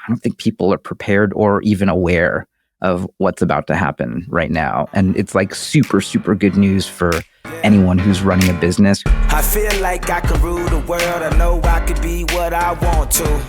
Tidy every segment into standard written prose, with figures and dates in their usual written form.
I don't think people are prepared or even aware of what's about to happen right now. And it's like super, super good news for anyone who's running a business. I feel like I could rule the world. I know I could be what I want to.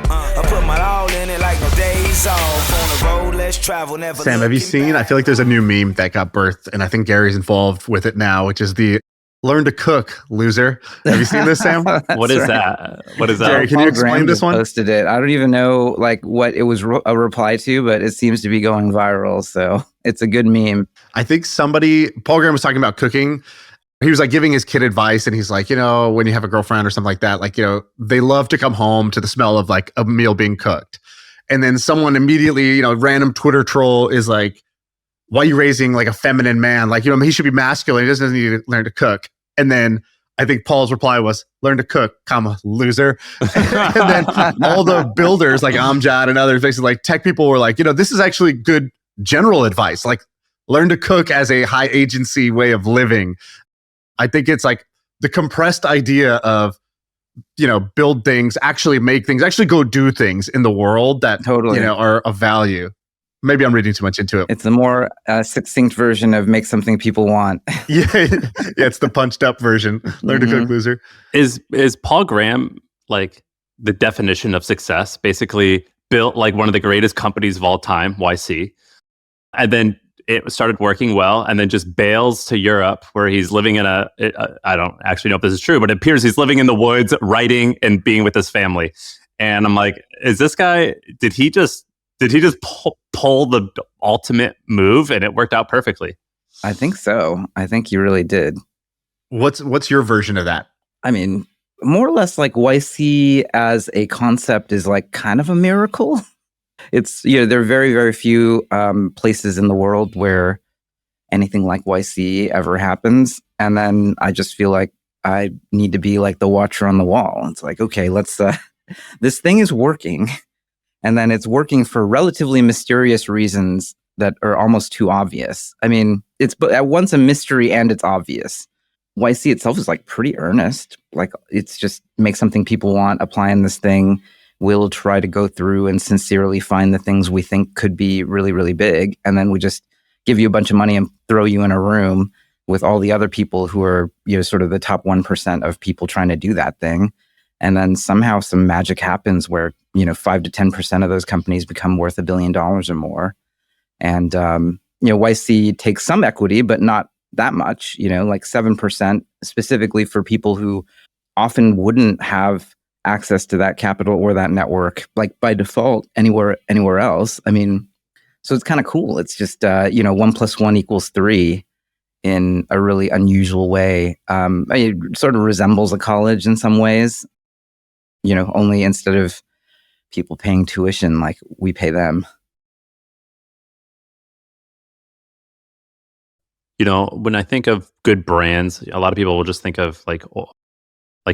I put my all in it like no days off. On the road, let's travel, never. Sam, have you seen? I feel like there's a new meme that got birthed, and I think Gary's involved with it now, which is the "learn to cook, loser." Have you seen this, Sam? What is that? What is that? Gary, can you explain this one? Posted it. I don't even know like what it was a reply to, but it seems to be going viral. So it's a good meme. I think Paul Graham was talking about cooking. He was like giving his kid advice, and he's like, when you have a girlfriend or something like that, like, they love to come home to the smell of like a meal being cooked. And then someone immediately, random Twitter troll is like, why are you raising like a feminine man? Like, he should be masculine. He doesn't need to learn to cook. And then I think Paul's reply was, learn to cook, loser. And then all the builders like Amjad and others, basically like tech people were like, this is actually good general advice. Like, learn to cook as a high agency way of living. I think it's like the compressed idea of, build things, actually make things, actually go do things in the world that, totally are of value. Maybe I'm reading too much into it. It's a more succinct version of make something people want. Yeah, it's the punched up version. Learn to cook, loser. Is Paul Graham like the definition of success? Basically built like one of the greatest companies of all time, YC, and then it started working well, and then just bails to Europe, where he's living in I don't actually know if this is true, but it appears he's living in the woods, writing and being with his family. And I'm like, is this guy, did he just pull the ultimate move and it worked out perfectly? I think so. I think he really did. What's your version of that? I mean, more or less like YC as a concept is like kind of a miracle. It's, there are very, very few places in the world where anything like YC ever happens. And then I just feel like I need to be like the watcher on the wall. It's like, okay, let's, this thing is working. And then it's working for relatively mysterious reasons that are almost too obvious. I mean, it's at once a mystery and it's obvious. YC itself is like pretty earnest. Like, it's just make something people want, applying this thing. We'll try to go through and sincerely find the things we think could be really, really big. And then we just give you a bunch of money and throw you in a room with all the other people who are, sort of the top 1% of people trying to do that thing. And then somehow some magic happens where, 5 to 10% of those companies become worth $1 billion or more. And, YC takes some equity, but not that much, like 7% specifically for people who often wouldn't have access to that capital or that network, like by default, anywhere else. I mean, so it's kind of cool. It's just, 1 + 1 = 3 in a really unusual way. It sort of resembles a college in some ways, only instead of people paying tuition, like we pay them. When I think of good brands, a lot of people will just think of like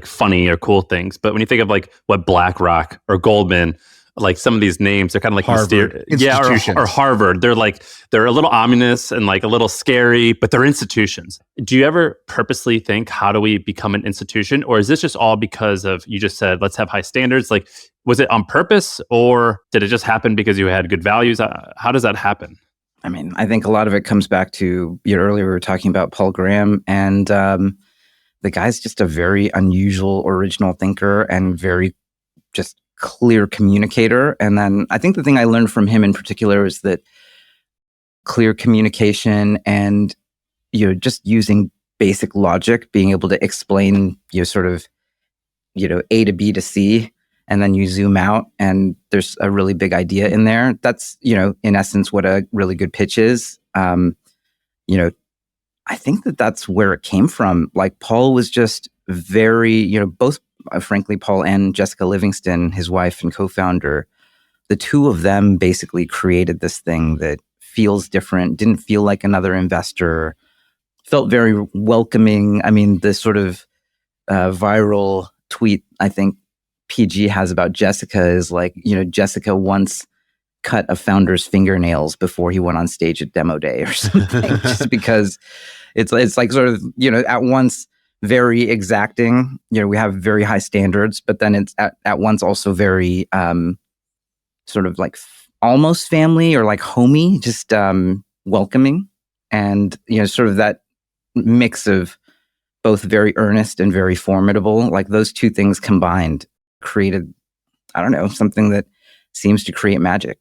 funny or cool things. But when you think of like what BlackRock or Goldman, like some of these names, they're kind of like Harvard or Harvard. They're a little ominous and like a little scary, but they're institutions. Do you ever purposely think, how do we become an institution? Or is this just all because of, you just said, let's have high standards? Like, was it on purpose, or did it just happen because you had good values? How does that happen? I mean, I think a lot of it comes back to, earlier we were talking about Paul Graham, and the guy's just a very unusual, original thinker and very just clear communicator. And then I think the thing I learned from him in particular is that clear communication and, just using basic logic, being able to explain, sort of, A to B to C, and then you zoom out and there's a really big idea in there. That's, in essence, what a really good pitch is. I think that's where it came from. Like, Paul was just very, both, frankly, Paul and Jessica Livingston, his wife and co-founder, the two of them basically created this thing that feels different, didn't feel like another investor, felt very welcoming. I mean, the sort of viral tweet I think PG has about Jessica is like, Jessica once cut a founder's fingernails before he went on stage at demo day or something, just because it's like sort of, at once very exacting. We have very high standards, but then it's at once also very, sort of like almost family or like homey, just welcoming, and sort of that mix of both very earnest and very formidable. Like those two things combined created, I don't know, something that seems to create magic.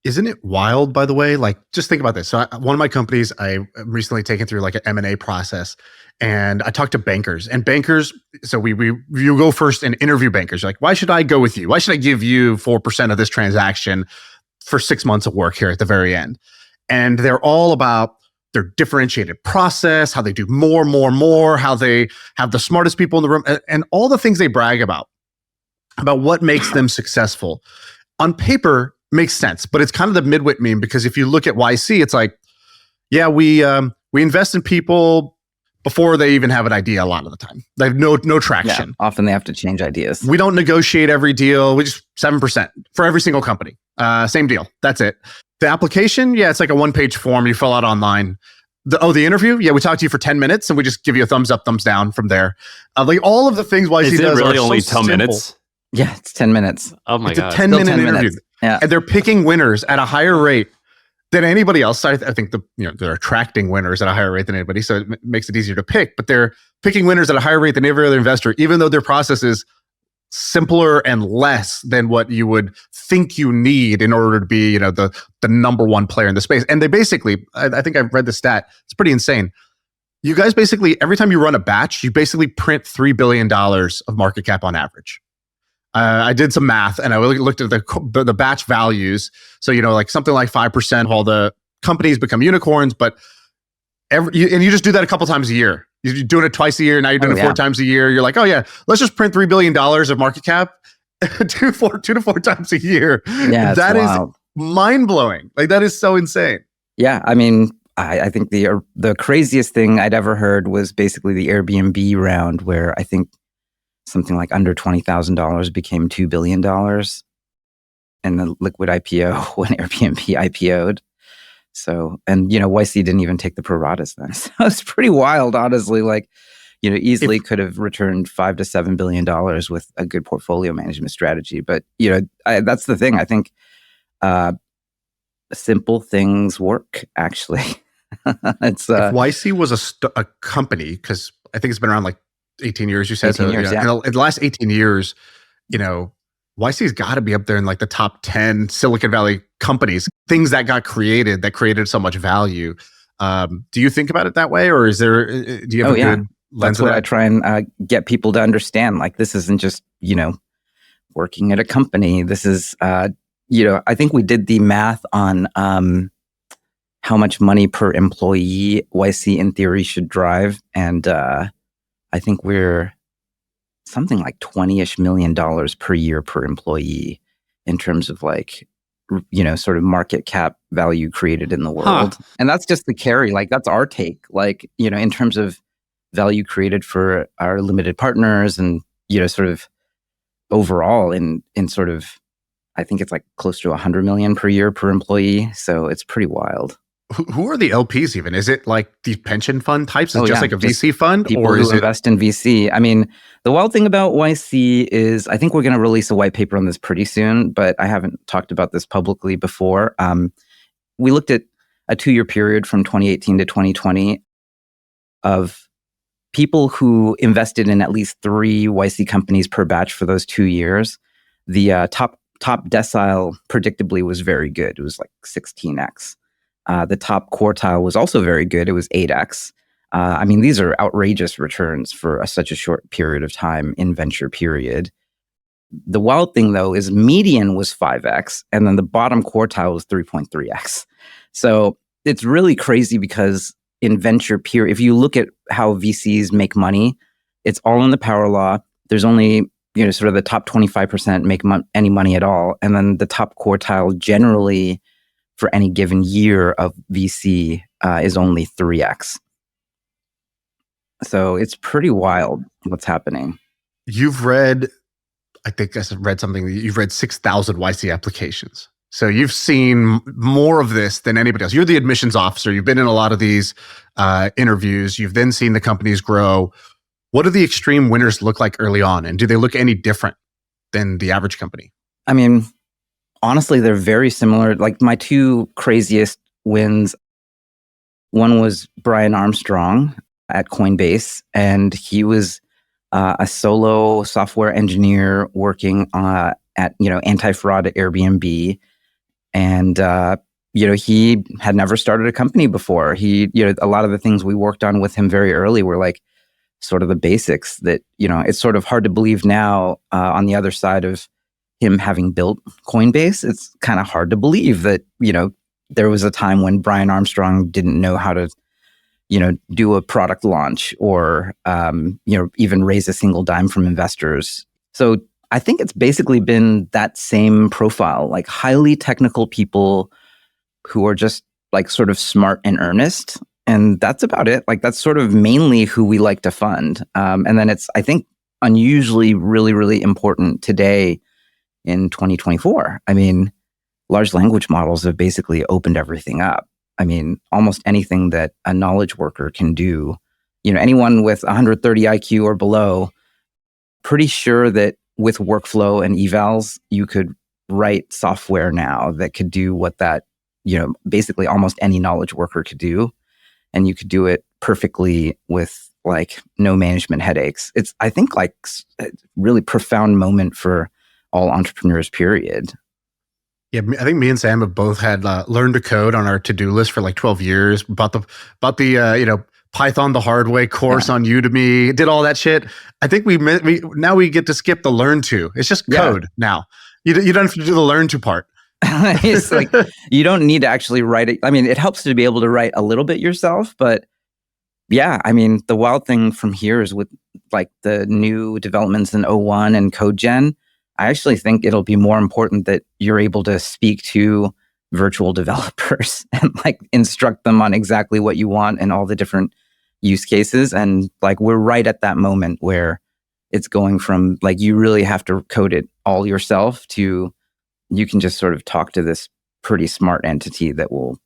Isn't it wild, by the way? Like, just think about this. So one of my companies, I recently taken through like an M&A process, and I talked to bankers. And bankers, so you go first and interview bankers. You're like, why should I go with you? Why should I give you 4% of this transaction for 6 months of work here at the very end? And they're all about their differentiated process, how they do more, how they have the smartest people in the room, and all the things they brag about what makes them successful. On paper, makes sense, but it's kind of the midwit meme, because if you look at YC, it's like, yeah, we invest in people before they even have an idea a lot of the time. They have no traction. Yeah, often they have to change ideas. We don't negotiate every deal. We just 7% for every single company. Same deal. That's it. The application, yeah, it's like a one-page form you fill out online. The interview, yeah, we talk to you for 10 minutes and we just give you a thumbs up, thumbs down from there. Like all of the things YC Is it does really are only so 10 simple. minutes? Yeah, it's 10 minutes. Oh my It's God. a 10-minute 10 interview. minutes. Yeah. And they're picking winners at a higher rate than anybody else. I think they're attracting winners at a higher rate than anybody, so it makes it easier to pick. But they're picking winners at a higher rate than every other investor, even though their process is simpler and less than what you would think you need in order to be, the number one player in the space. And they basically, I think I've read the stat, it's pretty insane. You guys basically, every time you run a batch, you basically print $3 billion of market cap on average. I did some math and I looked at the batch values. So, like something like 5% of all the companies become unicorns, but you just do that a couple times a year. You're doing it twice a year. Now you're doing it 4 times a year. You're like, oh yeah, let's just print $3 billion of market cap 2 to 4 times a year. Yeah, that is wild. mind blowing. Like that is so insane. Yeah, I mean, I think the craziest thing I'd ever heard was basically the Airbnb round, where I think something like under $20,000 became $2 billion in the liquid IPO when Airbnb IPO'd. So, and YC didn't even take the pro ratas then. So it's pretty wild, honestly. Like, easily could have returned $5 to $7 billion with a good portfolio management strategy. But that's the thing. I think simple things work. Actually, it's if YC was a company, because I think it's been around like 18 years. You said 18 years, yeah. In the last 18 years, YC's got to be up there in like the top 10 Silicon Valley companies, things that created so much value. Do you think about it that way, or do you have a good lens? That's what I try and get people to understand. Like, this isn't just, working at a company. This is, I think we did the math on how much money per employee YC in theory should drive. And I think we're something like $20-ish million per year per employee in terms of like, sort of market cap value created in the world. And that's just the carry. Like, that's our take. Like, in terms of value created for our limited partners and, sort of overall in sort of, I think it's like close to 100 million per year per employee. So it's pretty wild. Who are the LPs even? Is it like the pension fund types? Is it just like a VC fund? People or who invest in VC. I mean, the wild thing about YC is I think we're going to release a white paper on this pretty soon, but I haven't talked about this publicly before. We looked at a 2-year period from 2018 to 2020 of people who invested in at least 3 YC companies per batch for those 2 years. The top decile predictably was very good. It was like 16x. The top quartile was also very good. It was 8x. I mean, these are outrageous returns for such a short period of time in venture period. The wild thing, though, is median was 5x, and then the bottom quartile was 3.3x. So it's really crazy because in venture period, if you look at how VCs make money, it's all in the power law. There's only sort of the top 25% make any money at all, and then the top quartile generally for any given year of VC is only 3x. So it's pretty wild what's happening. You've read, I think I read something, you've read 6,000 YC applications. So you've seen more of this than anybody else. You're the admissions officer. You've been in a lot of these interviews. You've then seen the companies grow. What do the extreme winners look like early on? And do they look any different than the average company? I mean, Honestly, they're very similar. Like my two craziest wins, one was Brian Armstrong at Coinbase, and he was a solo software engineer working at anti-fraud at Airbnb, and he had never started a company before. He a lot of the things we worked on with him very early were like sort of the basics that it's sort of hard to believe now on the other side of him having built Coinbase. It's kind of hard to believe that there was a time when Brian Armstrong didn't know how to do a product launch or, even raise a single dime from investors. So I think it's basically been that same profile, like highly technical people who are just like sort of smart and earnest. And that's about it. Like that's sort of mainly who we like to fund. And then it's, I think, unusually really, really important today in 2024. I mean, large language models have basically opened everything up. I mean, almost anything that a knowledge worker can do, anyone with 130 IQ or below, pretty sure that with workflow and evals, you could write software now that could do what that, basically almost any knowledge worker could do. And you could do it perfectly with like no management headaches. It's, I think, like a really profound moment for all entrepreneurs, period. Yeah, I think me and Sam have both had learned to code on our to-do list for like 12 years. Bought the Python the hard way course on Udemy, did all that shit. I think we now we get to skip the learn to. It's just code now. You don't have to do the learn to part. It's like you don't need to actually write it. I mean, it helps to be able to write a little bit yourself, but yeah, I mean, the wild thing from here is with like the new developments in O1 and CodeGen, I actually think it'll be more important that you're able to speak to virtual developers and like instruct them on exactly what you want and all the different use cases. And like, we're right at that moment where it's going from like, you really have to code it all yourself to you can just sort of talk to this pretty smart entity that will,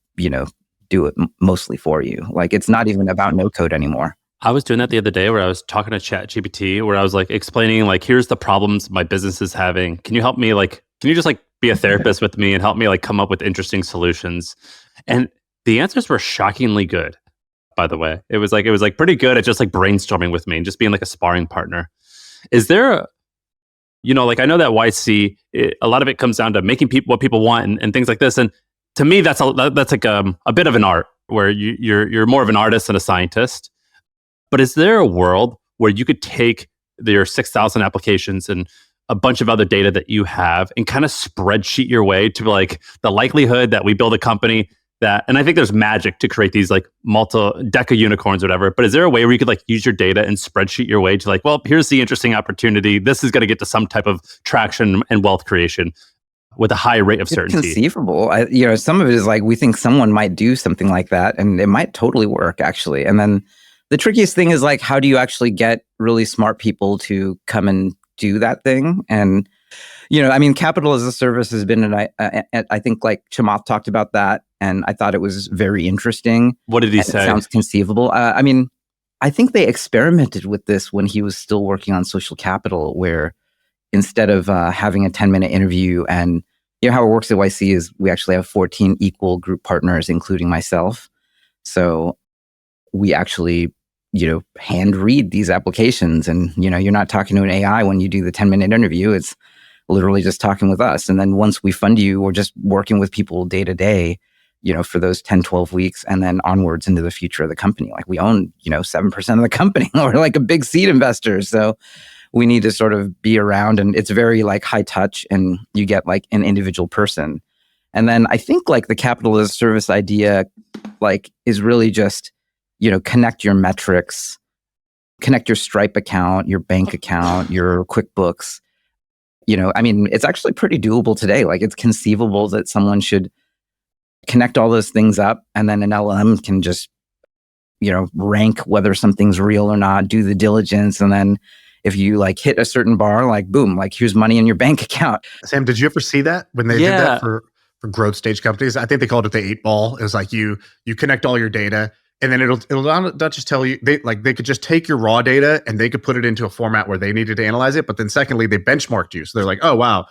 do it mostly for you. Like, it's not even about no code anymore. I was doing that the other day where I was talking to ChatGPT, where I was like explaining like, here's the problems my business is having. Can you help me? Like, can you just like be a therapist with me and help me like come up with interesting solutions? And the answers were shockingly good, by the way. It was like pretty good at just like brainstorming with me and just being like a sparring partner. Is there like I know that YC, a lot of it comes down to making what people want and things like this. And to me, that's like a bit of an art where you're more of an artist than a scientist. But is there a world where you could take your 6,000 applications and a bunch of other data that you have and kind of spreadsheet your way to like the likelihood that we build a company that, and I think there's magic to create these like deca unicorns or whatever, but is there a way where you could like use your data and spreadsheet your way to like, well, here's the interesting opportunity. This is going to get to some type of traction and wealth creation with a high rate of certainty. It's conceivable. Some of it is like, we think someone might do something like that and it might totally work actually. And then the trickiest thing is like, how do you actually get really smart people to come and do that thing? And, capital as a service has been, I think like Chamath talked about that. And I thought it was very interesting. What did he say? It sounds conceivable. I think they experimented with this when he was still working on Social Capital, where instead of having a 10-minute interview and, how it works at YC is we actually have 14 equal group partners, including myself. So we actually hand read these applications and, you're not talking to an AI when you do the 10-minute interview. It's literally just talking with us. And then once we fund you, we're just working with people day to day, for those 10, 12 weeks and then onwards into the future of the company. Like we own, 7% of the company. We're like a big seed investor. So we need to sort of be around and it's very like high touch and you get like an individual person. And then I think like the capital as a service idea, like is really just, connect your metrics, connect your Stripe account, your bank account, your QuickBooks. It's actually pretty doable today. Like it's conceivable that someone should connect all those things up and then an LLM can just, rank whether something's real or not, do the diligence. And then if you like hit a certain bar, like boom, like here's money in your bank account. Sam, did you ever see that when they did that for growth stage companies? I think they called it the 8-ball. It was like you connect all your data and then it'll not just tell you, they could just take your raw data and they could put it into a format where they needed to analyze it. But then secondly, they benchmarked you. So they're like, oh, wow,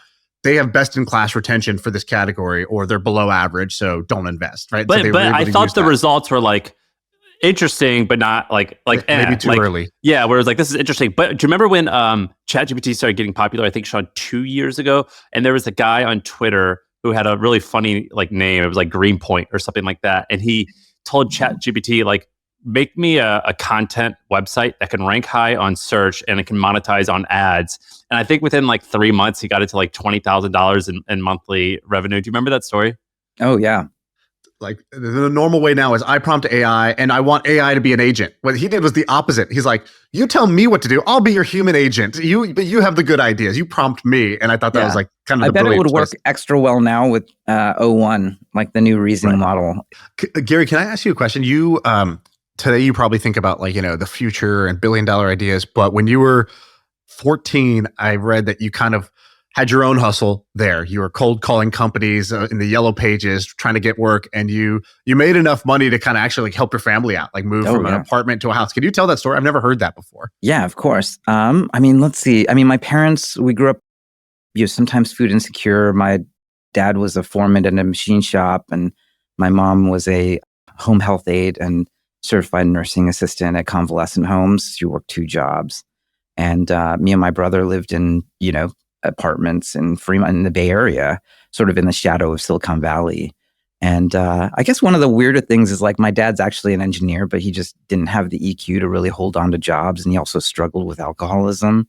they have best in class retention for this category, or they're below average, so don't invest, right? But So I thought the results were like interesting, but not like maybe too early. Yeah, where it was like, this is interesting. But do you remember when ChatGPT started getting popular? I think, Shaan, 2 years ago, and there was a guy on Twitter who had a really funny like name. It was like Greenpoint or something like that, and he told ChatGPT like, make me a content website that can rank high on search and it can monetize on ads. And I think within like 3 months, he got it to like $20,000 in monthly revenue. Do you remember that story? Oh, yeah. Like the normal way now is I prompt AI and I want AI to be an agent. What he did was the opposite. He's like, you tell me what to do. I'll be your human agent. But you have the good ideas. You prompt me. And I thought that was like kind of I bet it would work extra well now with O1, like the new reasoning model. Garry, can I ask you a question? You, today you probably think about like, the future and $1 billion ideas. But when you were 14, I read that you kind of had your own hustle there. You were cold calling companies in the yellow pages, trying to get work, and you made enough money to kind of actually like help your family out, like move from an apartment to a house. Can you tell that story? I've never heard that before. Yeah, of course. I mean, let's see. I mean, my parents, we grew up, sometimes food insecure. My dad was a foreman in a machine shop, and my mom was a home health aide and certified nursing assistant at convalescent homes. She worked 2 jobs. And me and my brother lived in, apartments in Fremont in the Bay Area, sort of in the shadow of Silicon Valley. And I guess one of the weirder things is like my dad's actually an engineer, but he just didn't have the EQ to really hold on to jobs. And he also struggled with alcoholism.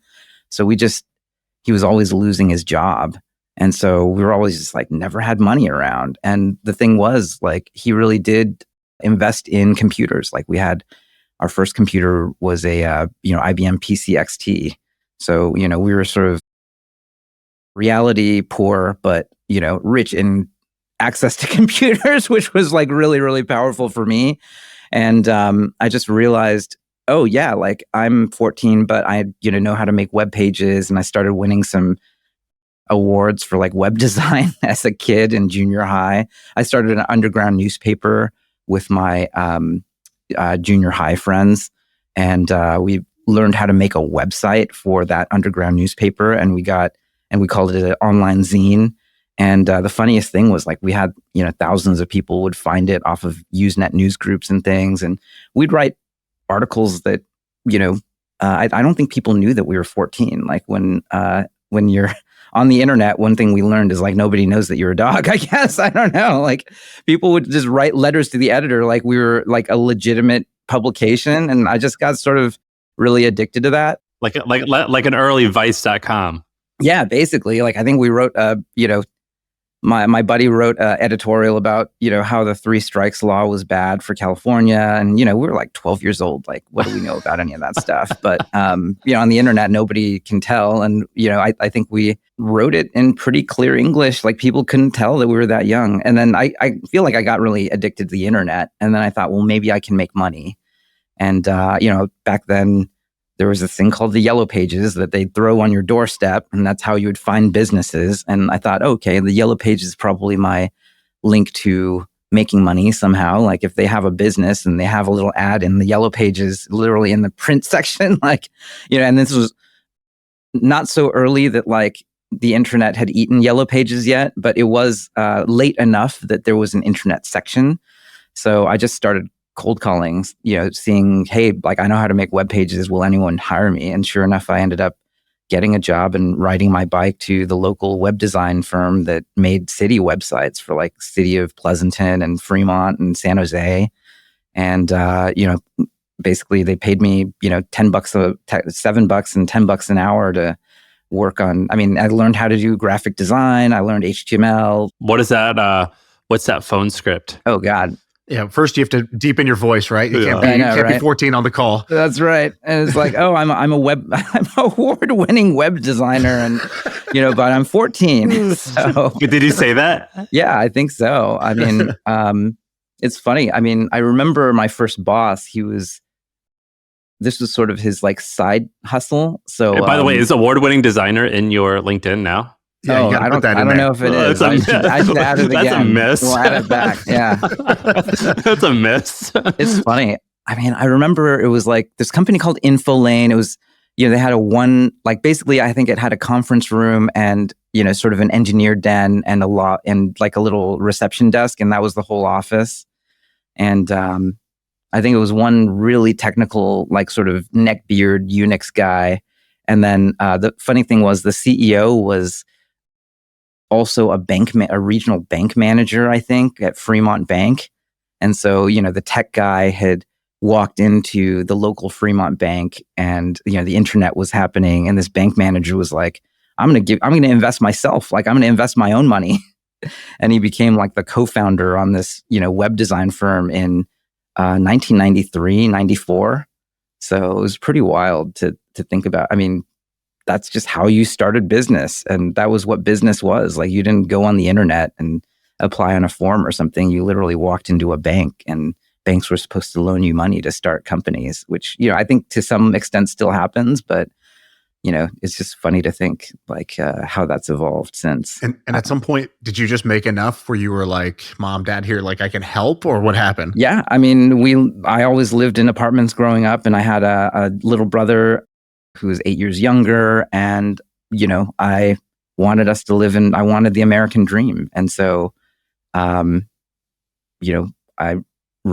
So he was always losing his job. And so we were always just like never had money around. And the thing was like, he really did invest in computers. Like we had our first computer was a, IBM PCXT. So, we were sort of reality poor, but, rich in access to computers, which was like really, really powerful for me. And I just realized, oh yeah, like I'm 14, but I, know how to make web pages. And I started winning some awards for like web design as a kid in junior high. I started an underground newspaper with my junior high friends. And we learned how to make a website for that underground newspaper. And we called it an online zine. And the funniest thing was like we had, thousands of people would find it off of Usenet news groups and things. And we'd write articles that, I don't think people knew that we were 14. Like when you're on the internet, one thing we learned is like nobody knows that you're a dog, I guess. I don't know. Like people would just write letters to the editor like we were like a legitimate publication. And I just got sort of really addicted to that. Like an early Vice.com. Yeah, basically. Like I think we wrote, my buddy wrote an editorial about, how the 3 strikes law was bad for California. And, we were like 12 years old. Like, what do we know about any of that stuff? But, on the internet, nobody can tell. And, I think we wrote it in pretty clear English. Like people couldn't tell that we were that young. And then I feel like I got really addicted to the internet. And then I thought, well, maybe I can make money. And, back then, there was a thing called the yellow pages that they'd throw on your doorstep, and that's how you would find businesses. And I thought, okay, the yellow page is probably my link to making money somehow. Like if they have a business and they have a little ad in the yellow pages, literally in the print section, like, and this was not so early that like the internet had eaten yellow pages yet, but it was late enough that there was an internet section. So I just started cold calling, seeing, hey, like I know how to make web pages. Will anyone hire me? And sure enough, I ended up getting a job and riding my bike to the local web design firm that made city websites for like city of Pleasanton and Fremont and San Jose. And, basically they paid me, $10, $7 and $10 an hour to work on. I mean, I learned how to do graphic design. I learned HTML. What is that? What's that phone script? Oh God. Yeah, first you have to deepen your voice, right? You can't be 14 on the call. That's right. And it's like, oh, I'm an award-winning web designer, and but I'm 14. So did he say that? Yeah, I think so. I mean, it's funny. I mean, I remember my first boss. This was sort of his like side hustle. So, and by the way, is award-winning designer in your LinkedIn now? Yeah, I don't know if it is. I should add it again. That's a miss. We'll add it back. Yeah. That's a miss. It's funny. I mean, I remember it was like this company called InfoLane. It was, they had basically I think it had a conference room and, sort of an engineer den and like a little reception desk. And that was the whole office. And I think it was one really technical, like sort of neckbeard Unix guy. And then the funny thing was the CEO was also a regional bank manager, I think, at Fremont Bank. And so, the tech guy had walked into the local Fremont bank and, the internet was happening. And this bank manager was like, I'm going to invest myself. Like, I'm going to invest my own money. And he became like the co-founder on this, web design firm in 1993, 94. So it was pretty wild to think about. I mean, that's just how you started business. And that was what business was. Like, you didn't go on the internet and apply on a form or something. You literally walked into a bank, and banks were supposed to loan you money to start companies, which, I think to some extent still happens, but it's just funny to think like how that's evolved since. And at some point, did you just make enough where you were like, Mom, Dad, here, like I can help, or what happened? Yeah. I mean, I always lived in apartments growing up, and I had a little brother who was 8 years younger. And, I wanted us to I wanted the American dream. And so, I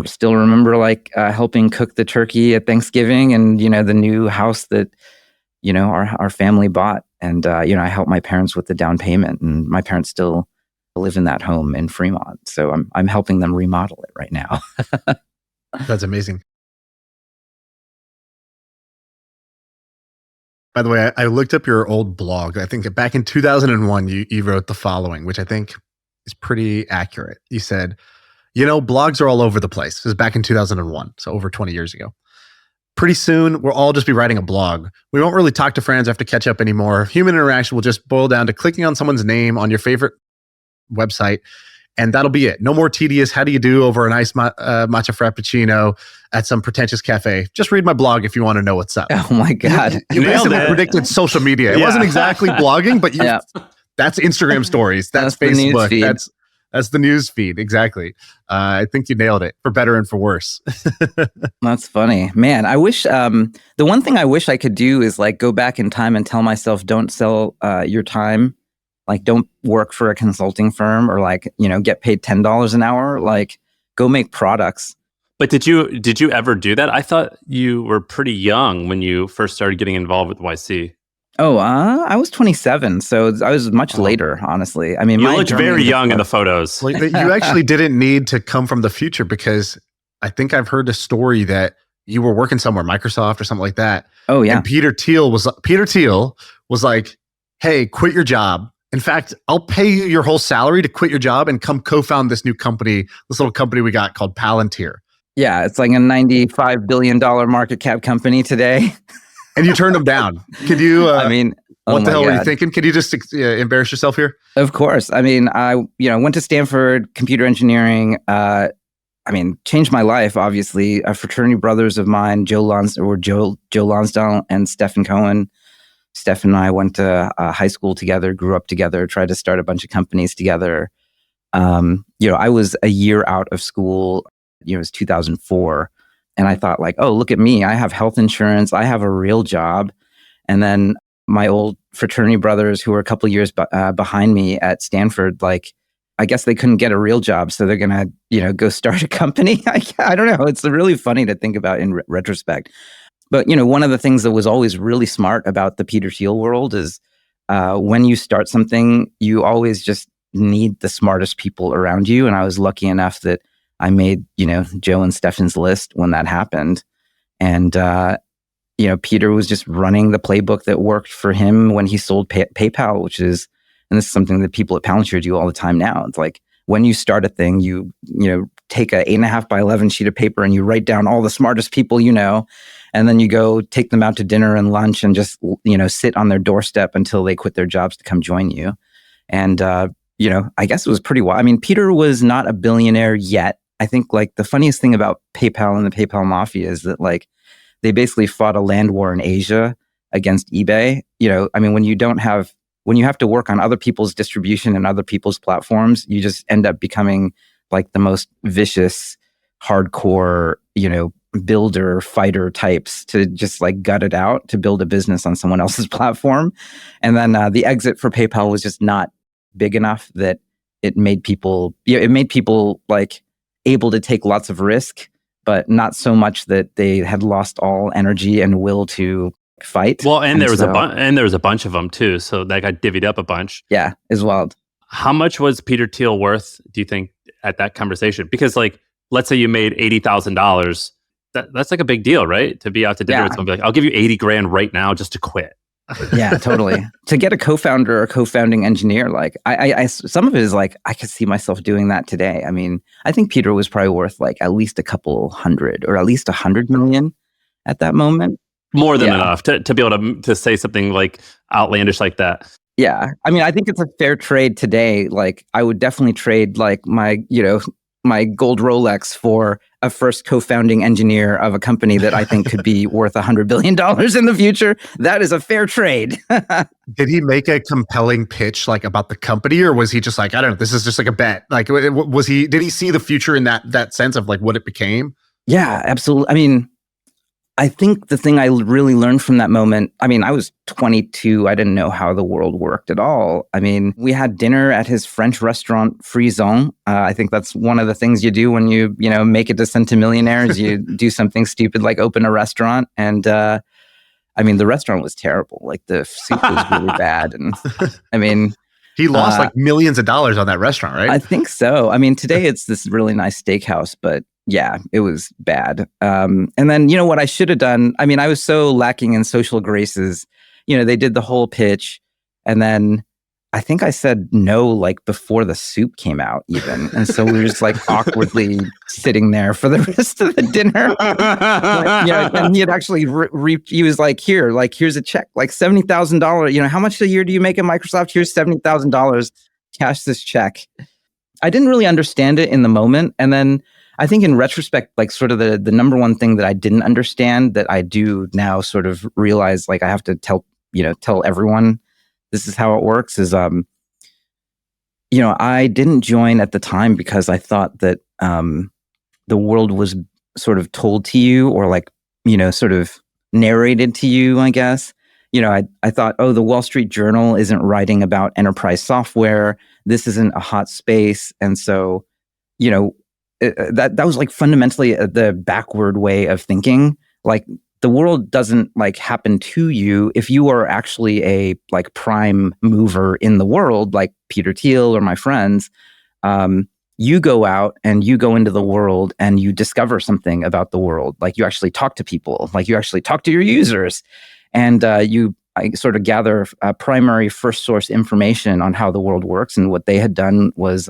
still remember like helping cook the turkey at Thanksgiving and, the new house that, our family bought. And, I helped my parents with the down payment, and my parents still live in that home in Fremont. So I'm helping them remodel it right now. That's amazing. By the way, I looked up your old blog. I think back in 2001, you wrote the following, which I think is pretty accurate. You said, blogs are all over the place. This is back in 2001, so over 20 years ago. Pretty soon, we'll all just be writing a blog. We won't really talk to friends or have to catch up anymore. Human interaction will just boil down to clicking on someone's name on your favorite website, and that'll be it. No more tedious how do you do over a nice matcha frappuccino at some pretentious cafe. Just read my blog if you want to know what's up. Oh my God. You basically predicted social media. It wasn't exactly blogging, but that's Instagram stories. That's Facebook. That's the news feed. Exactly. I think you nailed it, for better and for worse. That's funny, man. I wish the one thing I wish I could do is like go back in time and tell myself, don't sell your time. Like, don't work for a consulting firm, or like, get paid $10 an hour. Like, go make products. But did you ever do that? I thought you were pretty young when you first started getting involved with YC. Oh, I was 27, so I was much later, honestly. I mean, you looked very young in the photos. Well, you actually didn't need to come from the future, because I think I've heard a story that you were working somewhere, Microsoft or something like that. Oh, yeah. And Peter Thiel was like, hey, quit your job. In fact, I'll pay you your whole salary to quit your job and come co-found this new company, this little company we got called Palantir. Yeah, it's like a $95 billion market cap company today. And you turned them down. Could you? I mean, what the hell were you thinking? Could you just embarrass yourself here? Of course. I mean, I went to Stanford, computer engineering. Changed my life. Obviously, fraternity brothers of mine, Joe Lonsdale and Stephen Cohen. Steph and I went to high school together, grew up together, tried to start a bunch of companies together. I was a year out of school. It was 2004. And I thought like, oh, look at me. I have health insurance. I have a real job. And then my old fraternity brothers who were a couple of years behind me at Stanford, like, I guess they couldn't get a real job. So they're going to, go start a company. I don't know. It's really funny to think about in retrospect. But, one of the things that was always really smart about the Peter Thiel world is when you start something, you always just need the smartest people around you. And I was lucky enough that I made, Joe and Stefan's list when that happened. And, Peter was just running the playbook that worked for him when he sold PayPal, which is, and this is something that people at Palantir do all the time now. It's like when you start a thing, you take a 8.5 by 11 sheet of paper and you write down all the smartest people, and then you go take them out to dinner and lunch and just, sit on their doorstep until they quit their jobs to come join you. And, I guess it was pretty wild. I mean, Peter was not a billionaire yet. I think like the funniest thing about PayPal and the PayPal mafia is that like they basically fought a land war in Asia against eBay. When you have to work on other people's distribution and other people's platforms, you just end up becoming like the most vicious, hardcore, builder fighter types to just like gut it out to build a business on someone else's platform. And then the exit for PayPal was just not big enough that it made people like able to take lots of risk, but not so much that they had lost all energy and will to fight. Well, and there was a bunch of them too, so that got divvied up a bunch. Yeah, it's wild. How much was Peter Thiel worth, do you think, at that conversation? Because like, let's say you made $80,000. That's like a big deal, right? To be out to dinner with someone, be like, I'll give you 80 grand right now just to quit. Yeah, totally. To get a co-founder or co-founding engineer, like I some of it is like, I could see myself doing that today. I mean, I think Peter was probably worth like at least a couple hundred or at least 100 million at that moment. More than enough to be able to say something like outlandish like that. Yeah. I mean, I think it's a fair trade today. Like I would definitely trade like my gold Rolex for a first co-founding engineer of a company that I think could be worth $100 billion in the future. That is a fair trade. Did he make a compelling pitch like about the company, or was he just like, I don't know, this is just like a bet? Like, did he see the future in that sense of like what it became? Yeah, absolutely. I mean, I think the thing I really learned from that moment, I mean, I was 22. I didn't know how the world worked at all. I mean, we had dinner at his French restaurant, Frison. I think that's one of the things you do when you make it to centimillionaires. You do something stupid like open a restaurant. And I mean, the restaurant was terrible. Like the soup was really bad. And I mean... He lost like millions of dollars on that restaurant, right? I think so. I mean, today it's this really nice steakhouse, but yeah, it was bad. And then, what I should have done, I mean, I was so lacking in social graces. They did the whole pitch. And then I think I said no, like before the soup came out even. And so we were just like awkwardly sitting there for the rest of the dinner. And he had actually, he was like, here's a check, like $70,000. How much a year do you make at Microsoft? Here's $70,000, cash this check. I didn't really understand it in the moment. And then I think in retrospect, like sort of the number one thing that I didn't understand that I do now sort of realize, like I have to tell everyone this is how it works is, I didn't join at the time because I thought that the world was sort of told to you or like, sort of narrated to you, I guess. I thought, the Wall Street Journal isn't writing about enterprise software. This isn't a hot space. And so, that was like fundamentally the backward way of thinking. Like the world doesn't like happen to you if you are actually a like prime mover in the world, like Peter Thiel or my friends. You go out and you go into the world and you discover something about the world. Like you actually talk to people, like you actually talk to your users, and I sort of gather primary first source information on how the world works. And what they had done was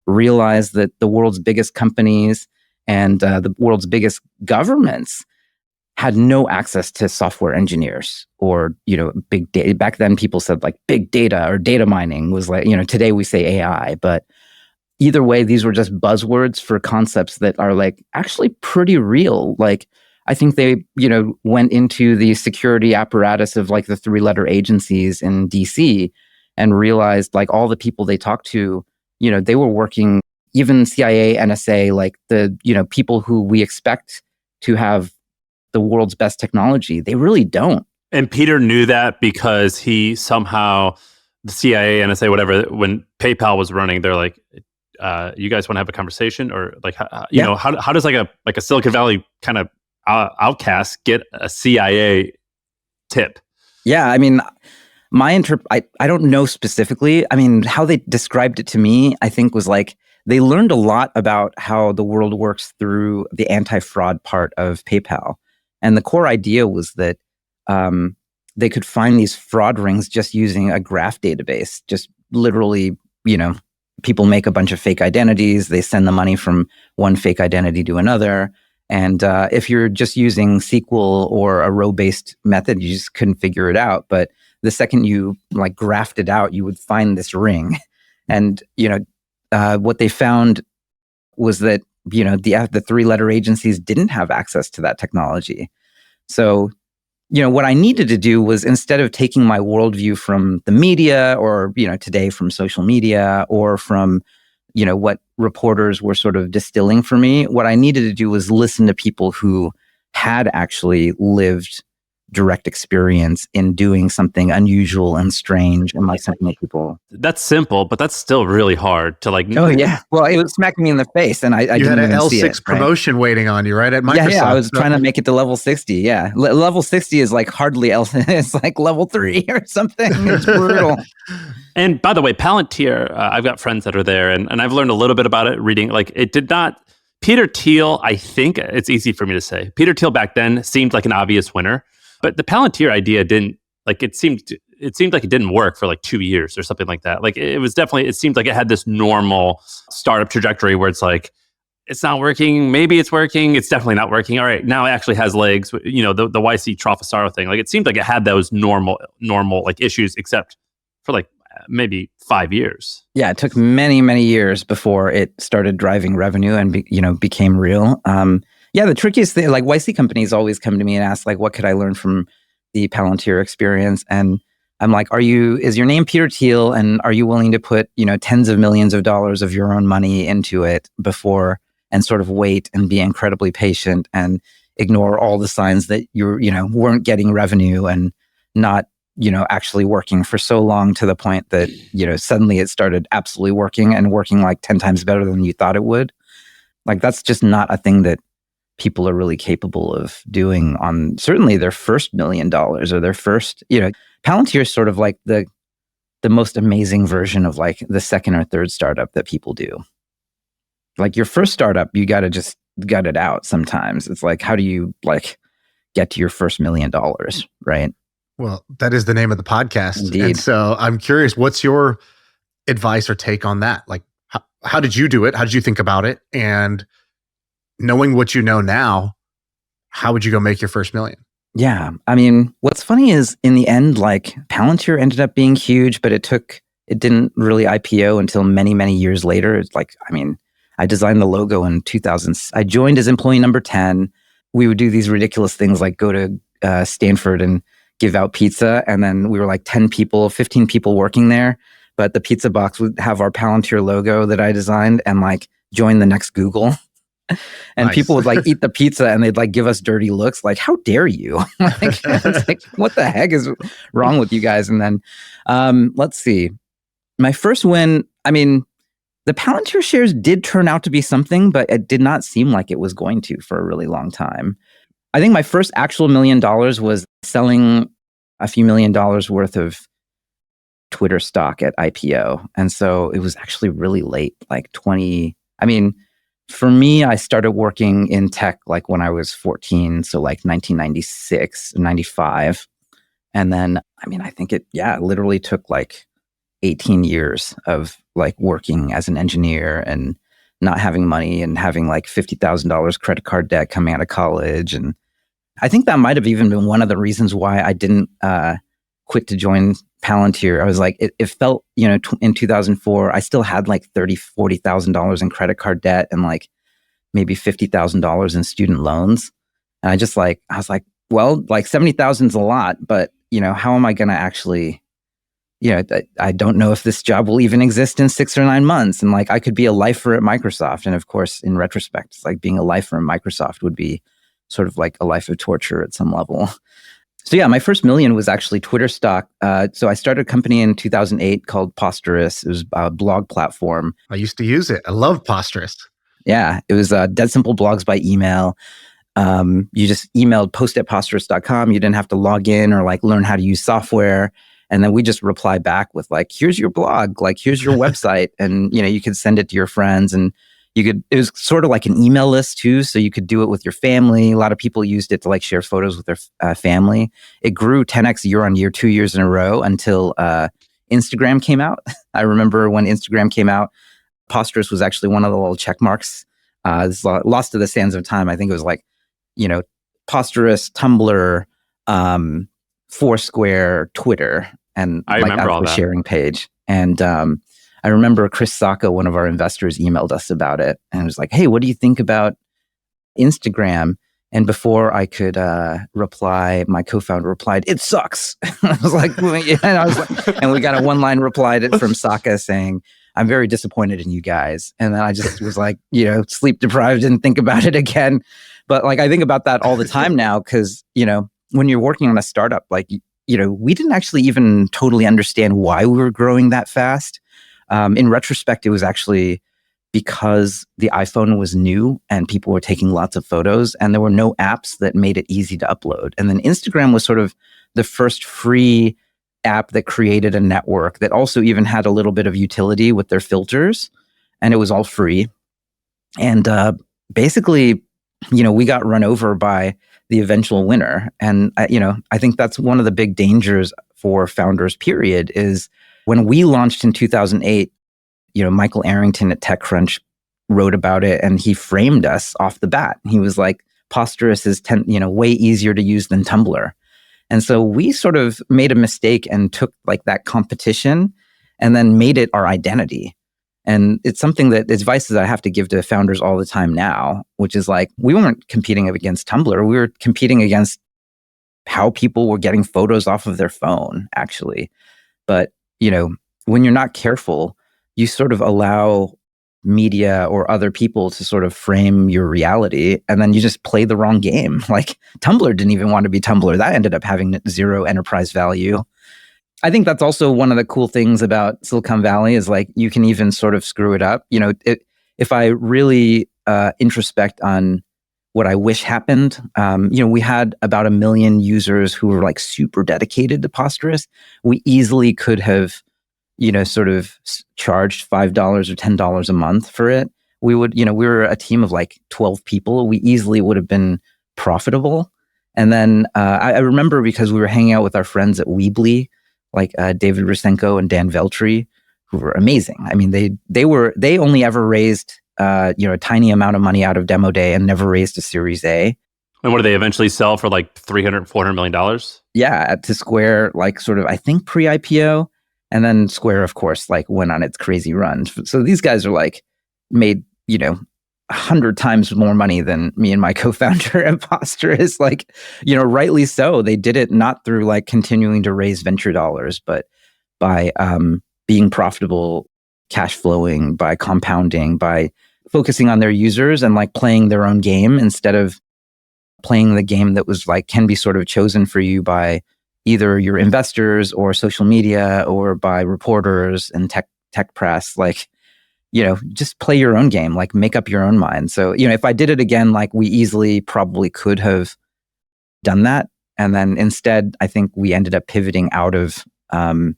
realize that the world's biggest companies and the world's biggest governments had no access to software engineers or, big data. Back then, people said like big data or data mining was like, today we say AI. But either way, these were just buzzwords for concepts that are like actually pretty real. Like, I think they, went into the security apparatus of like the 3-letter agencies in DC and realized like all the people they talked to, they were working, even CIA, NSA, like the, people who we expect to have the world's best technology, they really don't. And Peter knew that because he somehow, the CIA, NSA, whatever, when PayPal was running, they're like, you guys want to have a conversation? Or like, how does like a Silicon Valley kind of outcast get a CIA tip? Yeah, I mean, I don't know specifically. I mean, how they described it to me, I think was like, they learned a lot about how the world works through the anti-fraud part of PayPal. And the core idea was that they could find these fraud rings just using a graph database. Just literally, people make a bunch of fake identities. They send the money from one fake identity to another. And if you're just using SQL or a row-based method, you just couldn't figure it out. But the second you like graphed it out, you would find this ring. And, what they found was that, the 3-letter agencies didn't have access to that technology. So, what I needed to do was, instead of taking my worldview from the media or, today from social media or from, what reporters were sort of distilling for me. What I needed to do was listen to people who had actually lived direct experience in doing something unusual and strange, and like something that people. That's simple, but that's still really hard to like. Oh yeah, well, it was smacking me in the face, and I You didn't had an even see L6 it, promotion waiting on you, right? At Microsoft. Yeah, I was trying to make it to level 60. Yeah, level 60 is like hardly it's like level 3 or something. It's brutal. And by the way, Palantir, I've got friends that are there, and I've learned a little bit about it reading. Like, it did not. Peter Thiel, I think it's easy for me to say. Peter Thiel back then seemed like an obvious winner, but the Palantir idea didn't. Like, it seemed like it didn't work for like 2 years or something like that. Like, it seemed like it had this normal startup trajectory where it's like, it's not working. Maybe it's working. It's definitely not working. All right, now it actually has legs. The YC Trofasaro thing. Like, it seemed like it had those normal like issues, except for like maybe 5 years. Yeah, it took many, many years before it started driving revenue and became real. Yeah, the trickiest thing, like YC companies always come to me and ask, like, what could I learn from the Palantir experience? And I'm like, is your name Peter Thiel? And are you willing to put, tens of millions of dollars of your own money into it before, and sort of wait and be incredibly patient and ignore all the signs that you're, weren't getting revenue and not, actually working for so long to the point that, suddenly it started absolutely working and working like 10 times better than you thought it would. Like, that's just not a thing that people are really capable of doing on certainly their first $1 million or their first, Palantir is sort of like the most amazing version of like the second or third startup that people do. Like, your first startup, you got to just gut it out sometimes. It's like, how do you like get to your first $1 million, right? Well, that is the name of the podcast. Indeed. And so I'm curious, what's your advice or take on that? Like, how did you do it? How did you think about it? And knowing what you know now, how would you go make your first $1 million? Yeah. I mean, what's funny is in the end, like, Palantir ended up being huge, but it didn't really IPO until many, many years later. It's like, I mean, I designed the logo in 2000. I joined as employee number 10. We would do these ridiculous things like go to Stanford and give out pizza. And then we were like 10 people, 15 people working there. But the pizza box would have our Palantir logo that I designed and like join the next Google. And nice. People would like eat the pizza and they'd like give us dirty looks like, how dare you? It's like, what the heck is wrong with you guys? And then let's see. My first win, I mean, the Palantir shares did turn out to be something, but it did not seem like it was going to for a really long time. I think my first actual $1 million was selling a few $1 million worth of Twitter stock at IPO. And so it was actually really late, like for me, I started working in tech like when I was 14, so like 1996, 95. And then, I mean, I think it literally took like 18 years of like working as an engineer and not having money and having like $50,000 credit card debt coming out of college. And I think that might have even been one of the reasons why I didn't quit to join Palantir. I was like, it felt, in 2004, I still had like $30,000, $40,000 in credit card debt and like maybe $50,000 in student loans. And I was like, well, like 70,000 is a lot, but how am I going to actually, I don't know if this job will even exist in 6 or 9 months. And like, I could be a lifer at Microsoft. And of course, in retrospect, it's like being a lifer at Microsoft would be sort of like a life of torture at some level. So yeah, my first $1 million was actually Twitter stock. So I started a company in 2008 called Posterous. It was a blog platform. I used to use it. I love Posterous. Yeah, it was dead simple blogs by email. You just emailed post@posterous.com. You didn't have to log in or like learn how to use software. And then we just reply back with like, here's your blog, like here's your website. And you could send it to your friends and it was sort of like an email list too. So you could do it with your family. A lot of people used it to like share photos with their family. It grew 10x year on year, 2 years in a row until Instagram came out. I remember when Instagram came out, Posterous was actually one of the little check marks. It's lost to the sands of time. I think it was like, Posterous, Tumblr, Foursquare, Twitter, and I remember all the that sharing page. And I remember Chris Sacca, one of our investors, emailed us about it and was like, hey, what do you think about Instagram? And before I could reply, my co-founder replied, it sucks. I was like, and we got a one-line reply from Sacca saying, I'm very disappointed in you guys. And then I just was like, sleep deprived, didn't think about it again. But like, I think about that all the time now, because, when you're working on a startup, like, we didn't actually even totally understand why we were growing that fast. In retrospect, it was actually because the iPhone was new and people were taking lots of photos and there were no apps that made it easy to upload. And then Instagram was sort of the first free app that created a network that also even had a little bit of utility with their filters, and it was all free. And basically, we got run over by the eventual winner. And, I think that's one of the big dangers for founders, period, is when we launched in 2008, Michael Arrington at TechCrunch wrote about it, and he framed us off the bat. He was like, Posterous is way easier to use than Tumblr. And so we sort of made a mistake and took like that competition and then made it our identity. And it's something that advice that I have to give to founders all the time now, which is like, we weren't competing against Tumblr. We were competing against how people were getting photos off of their phone, actually. But, when you're not careful, you sort of allow media or other people to sort of frame your reality, and then you just play the wrong game. Like Tumblr didn't even want to be Tumblr. That ended up having zero enterprise value. I think that's also one of the cool things about Silicon Valley is like, you can even sort of screw it up. If I really introspect on what I wish happened, we had about 1 million users who were like super dedicated to Posterous. We easily could have sort of charged $5 or $10 a month for it. We would, we were a team of like 12 people. We easily would have been profitable. And then I remember, because we were hanging out with our friends at Weebly, like David Rusenko and Dan Veltri, who were amazing. I mean, they only ever raised, a tiny amount of money out of Demo Day and never raised a Series A. And what did they eventually sell for, like $300-400 million? Yeah, to Square, like sort of, I think pre-IPO. And then Square, of course, like went on its crazy run. So these guys are like made, 100 times more money than me and my co-founder at Posterous. Like, rightly so. They did it not through like continuing to raise venture dollars, but by being profitable, cash flowing, by compounding, by focusing on their users and like playing their own game instead of playing the game that was like can be sort of chosen for you by either your investors or social media or by reporters and tech press. Like, just play your own game, like make up your own mind. So, if I did it again, like we easily probably could have done that. And then instead, I think we ended up pivoting out of, that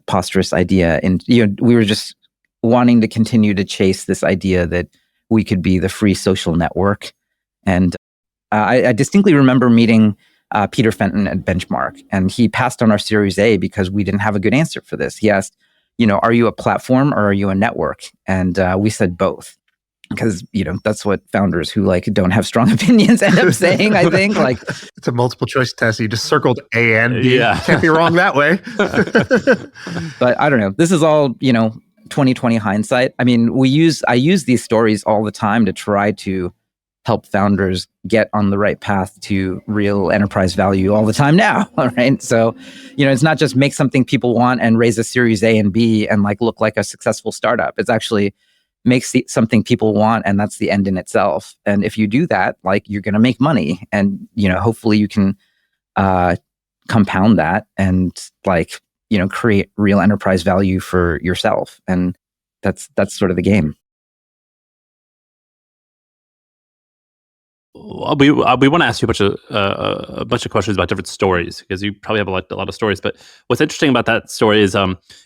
Posterous idea. And, we were just wanting to continue to chase this idea that we could be the free social network. And I distinctly remember meeting Peter Fenton at Benchmark, and he passed on our Series A because we didn't have a good answer for this. He asked, are you a platform or are you a network? And we said both, because that's what founders who like don't have strong opinions end up saying. I think like it's a multiple choice test. You just circled A and B. Yeah. Can't be wrong that way. But I don't know. This is all 2020 hindsight. I mean, I use these stories all the time to try to help founders get on the right path to real enterprise value all the time now. All right. So, it's not just make something people want and raise a Series A and B and like look like a successful startup. It's actually make something people want, and that's the end in itself. And if you do that, like you're going to make money, and hopefully you can compound that and like create real enterprise value for yourself. And that's sort of the game. We want to ask you a bunch of questions about different stories, because you probably have a lot of stories. But what's interesting about that story is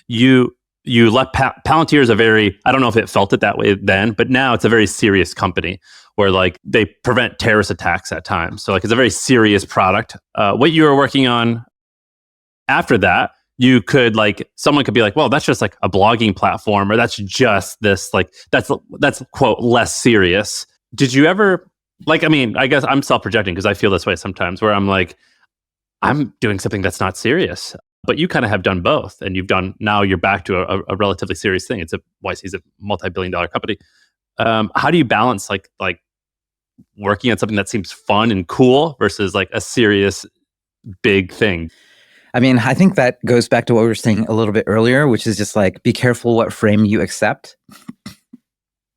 you left Palantir is a very, I don't know if it felt it that way then, but now it's a very serious company where like they prevent terrorist attacks at times. So like it's a very serious product. What you were working on after that, you could like, someone could be like, well, that's just like a blogging platform, or that's just this, like, that's quote, less serious. Did you ever, like, I mean, I guess I'm self-projecting because I feel this way sometimes, where I'm like, I'm doing something that's not serious, but you kind of have done both, and now you're back to a relatively serious thing. YC's a multi-billion-dollar company. How do you balance like working on something that seems fun and cool versus like a serious big thing? I mean, I think that goes back to what we were saying a little bit earlier, which is just like, be careful what frame you accept.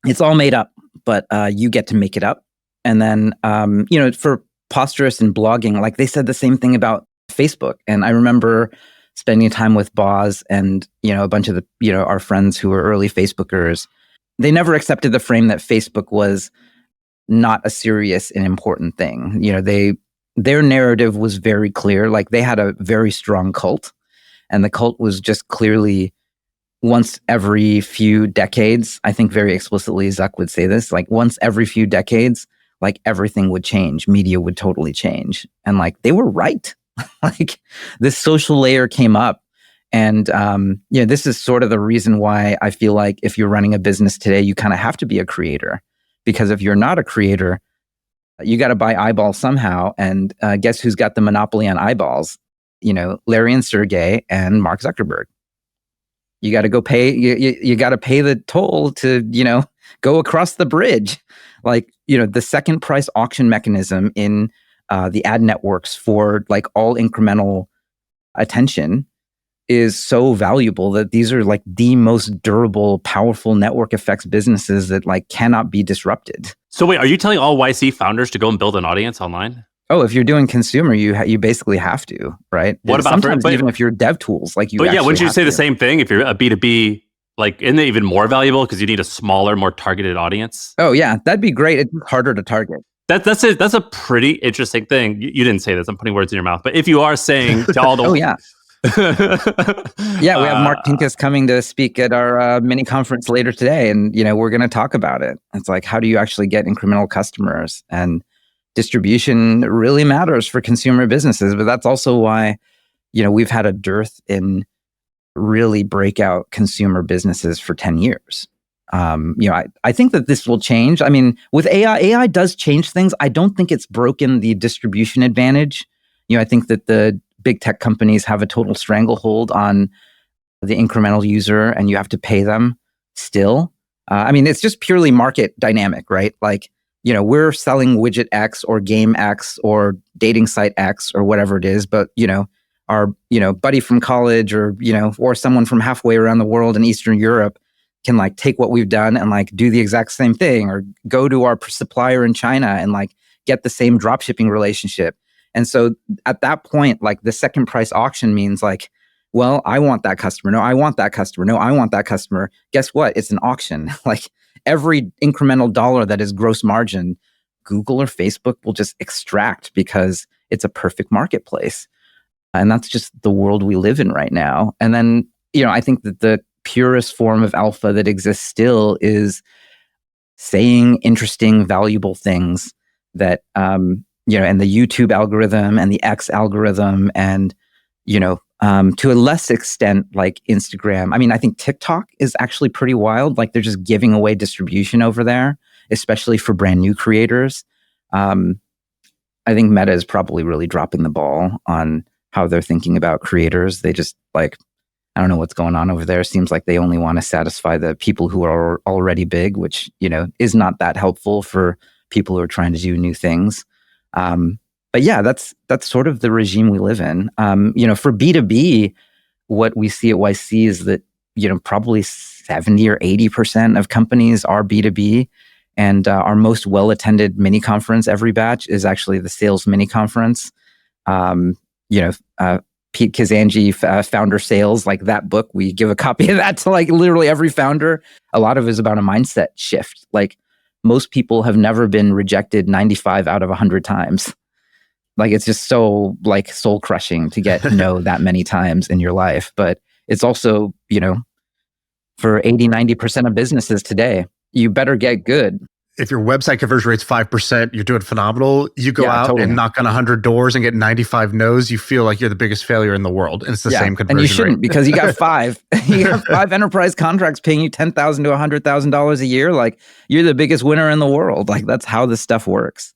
It's all made up, but you get to make it up. And then, for Posterous and blogging, like they said the same thing about Facebook. And I remember spending time with Boz and, a bunch of our friends who were early Facebookers. They never accepted the frame that Facebook was not a serious and important thing. Their narrative was very clear. Like they had a very strong cult, and the cult was just clearly once every few decades. I think very explicitly Zuck would say this, like once every few decades, like everything would change. Media would totally change. And like they were right. Like this social layer came up. And, this is sort of the reason why I feel like if you're running a business today, you kind of have to be a creator. Because if you're not a creator, you got to buy eyeballs somehow. And guess who's got the monopoly on eyeballs? Larry and Sergey and Mark Zuckerberg. You got to go pay. You got to pay the toll to go across the bridge. Like the second price auction mechanism in the ad networks for like all incremental attention is so valuable that these are like the most durable, powerful network effects businesses that like cannot be disrupted. So wait, are you telling all YC founders to go and build an audience online? Oh, if you're doing consumer, you basically have to, right? What about sometimes even if you're dev tools, like you? But yeah, wouldn't you say the same thing if you're a B2B? Like, isn't it even more valuable because you need a smaller, more targeted audience? Oh yeah, that'd be great. It's harder to target. That's a pretty interesting thing. You didn't say this. I'm putting words in your mouth. But if you are saying to all the oh yeah. Yeah, we have Mark Pincus coming to speak at our mini conference later today, and we're going to talk about it. It's like, how do you actually get incremental customers? And distribution really matters for consumer businesses, but that's also why we've had a dearth in really breakout consumer businesses for 10 years. I think that this will change. I mean, with AI does change things. I don't think it's broken the distribution advantage. I think that the big tech companies have a total stranglehold on the incremental user, and you have to pay them still. I mean, it's just purely market dynamic, right? Like, we're selling widget X or game X or dating site X or whatever it is, but, our, buddy from college or, or someone from halfway around the world in Eastern Europe can like take what we've done and like do the exact same thing, or go to our supplier in China and like get the same drop shipping relationship. And so at that point, like the second price auction means like, well, I want that customer. No, I want that customer. No, I want that customer. Guess what? It's an auction. Like every incremental dollar that is gross margin, Google or Facebook will just extract because it's a perfect marketplace. And that's just the world we live in right now. And then, I think that the purest form of alpha that exists still is saying interesting, valuable things that, and the YouTube algorithm and the X algorithm and, to a less extent, like Instagram. I mean, I think TikTok is actually pretty wild. Like they're just giving away distribution over there, especially for brand new creators. I think Meta is probably really dropping the ball on how they're thinking about creators. They just like, I don't know what's going on over there. Seems like they only want to satisfy the people who are already big, which, is not that helpful for people who are trying to do new things. But yeah, that's sort of the regime we live in. For B2B, what we see at YC is that, probably 70 or 80% of companies are B2B. And our most well-attended mini conference every batch is actually the sales mini conference. Pete Kazanji, Founder Sales, like that book, we give a copy of that to like literally every founder. A lot of it is about a mindset shift. Like most people have never been rejected 95 out of 100 times. Like it's just so like soul crushing to get no that many times in your life. But it's also, for 80, 90% of businesses today, you better get good. If your website conversion rate's 5%, you're doing phenomenal. You go out and knock on 100 doors and get 95 no's, you feel like you're the biggest failure in the world. And it's the same conversion rate. And you shouldn't because you got five. You got 5 enterprise contracts paying you $10,000 to $100,000 a year. Like you're the biggest winner in the world. Like that's how this stuff works.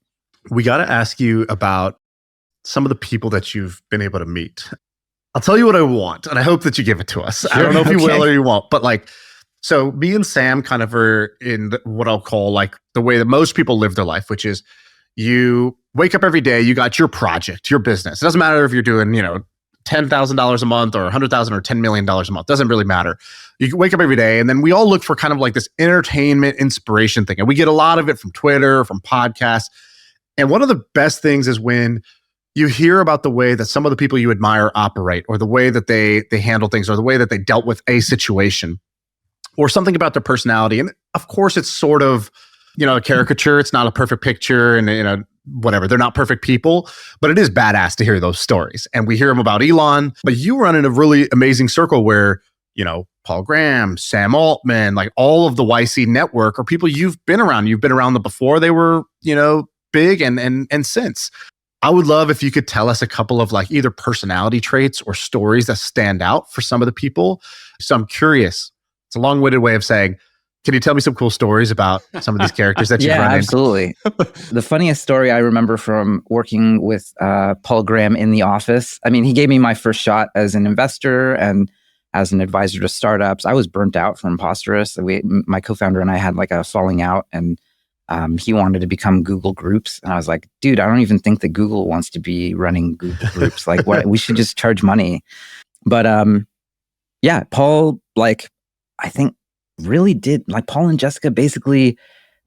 We got to ask you about some of the people that you've been able to meet. I'll tell you what I want, and I hope that you give it to us. Sure, I don't know if you will or you won't, but like, so me and Sam kind of are in what I'll call like the way that most people live their life, which is you wake up every day, you got your project, your business. It doesn't matter if you're doing, $10,000 a month or $100,000 or $10 million a month. Doesn't really matter. You can wake up every day, and then we all look for kind of like this entertainment inspiration thing. And we get a lot of it from Twitter, from podcasts. And one of the best things is when you hear about the way that some of the people you admire operate, or the way that they handle things, or the way that they dealt with a situation, or something about their personality. And of course, it's sort of, a caricature. It's not a perfect picture, and whatever. They're not perfect people, but it is badass to hear those stories. And we hear them about Elon, but you run in a really amazing circle where, Paul Graham, Sam Altman, like all of the YC network are people you've been around. You've been around them before they were, big and since. I would love if you could tell us a couple of like either personality traits or stories that stand out for some of the people. So I'm curious. It's a long-winded way of saying, can you tell me some cool stories about some of these characters that you've run into? Absolutely. The funniest story I remember from working with Paul Graham in the office, I mean, he gave me my first shot as an investor and as an advisor to startups. I was burnt out from Imposterous. My co-founder and I had like a falling out, and he wanted to become Google Groups. And I was like, dude, I don't even think that Google wants to be running Google Groups. Like, what? We should just charge money. But Paul, like, I think really did, like, Paul and Jessica basically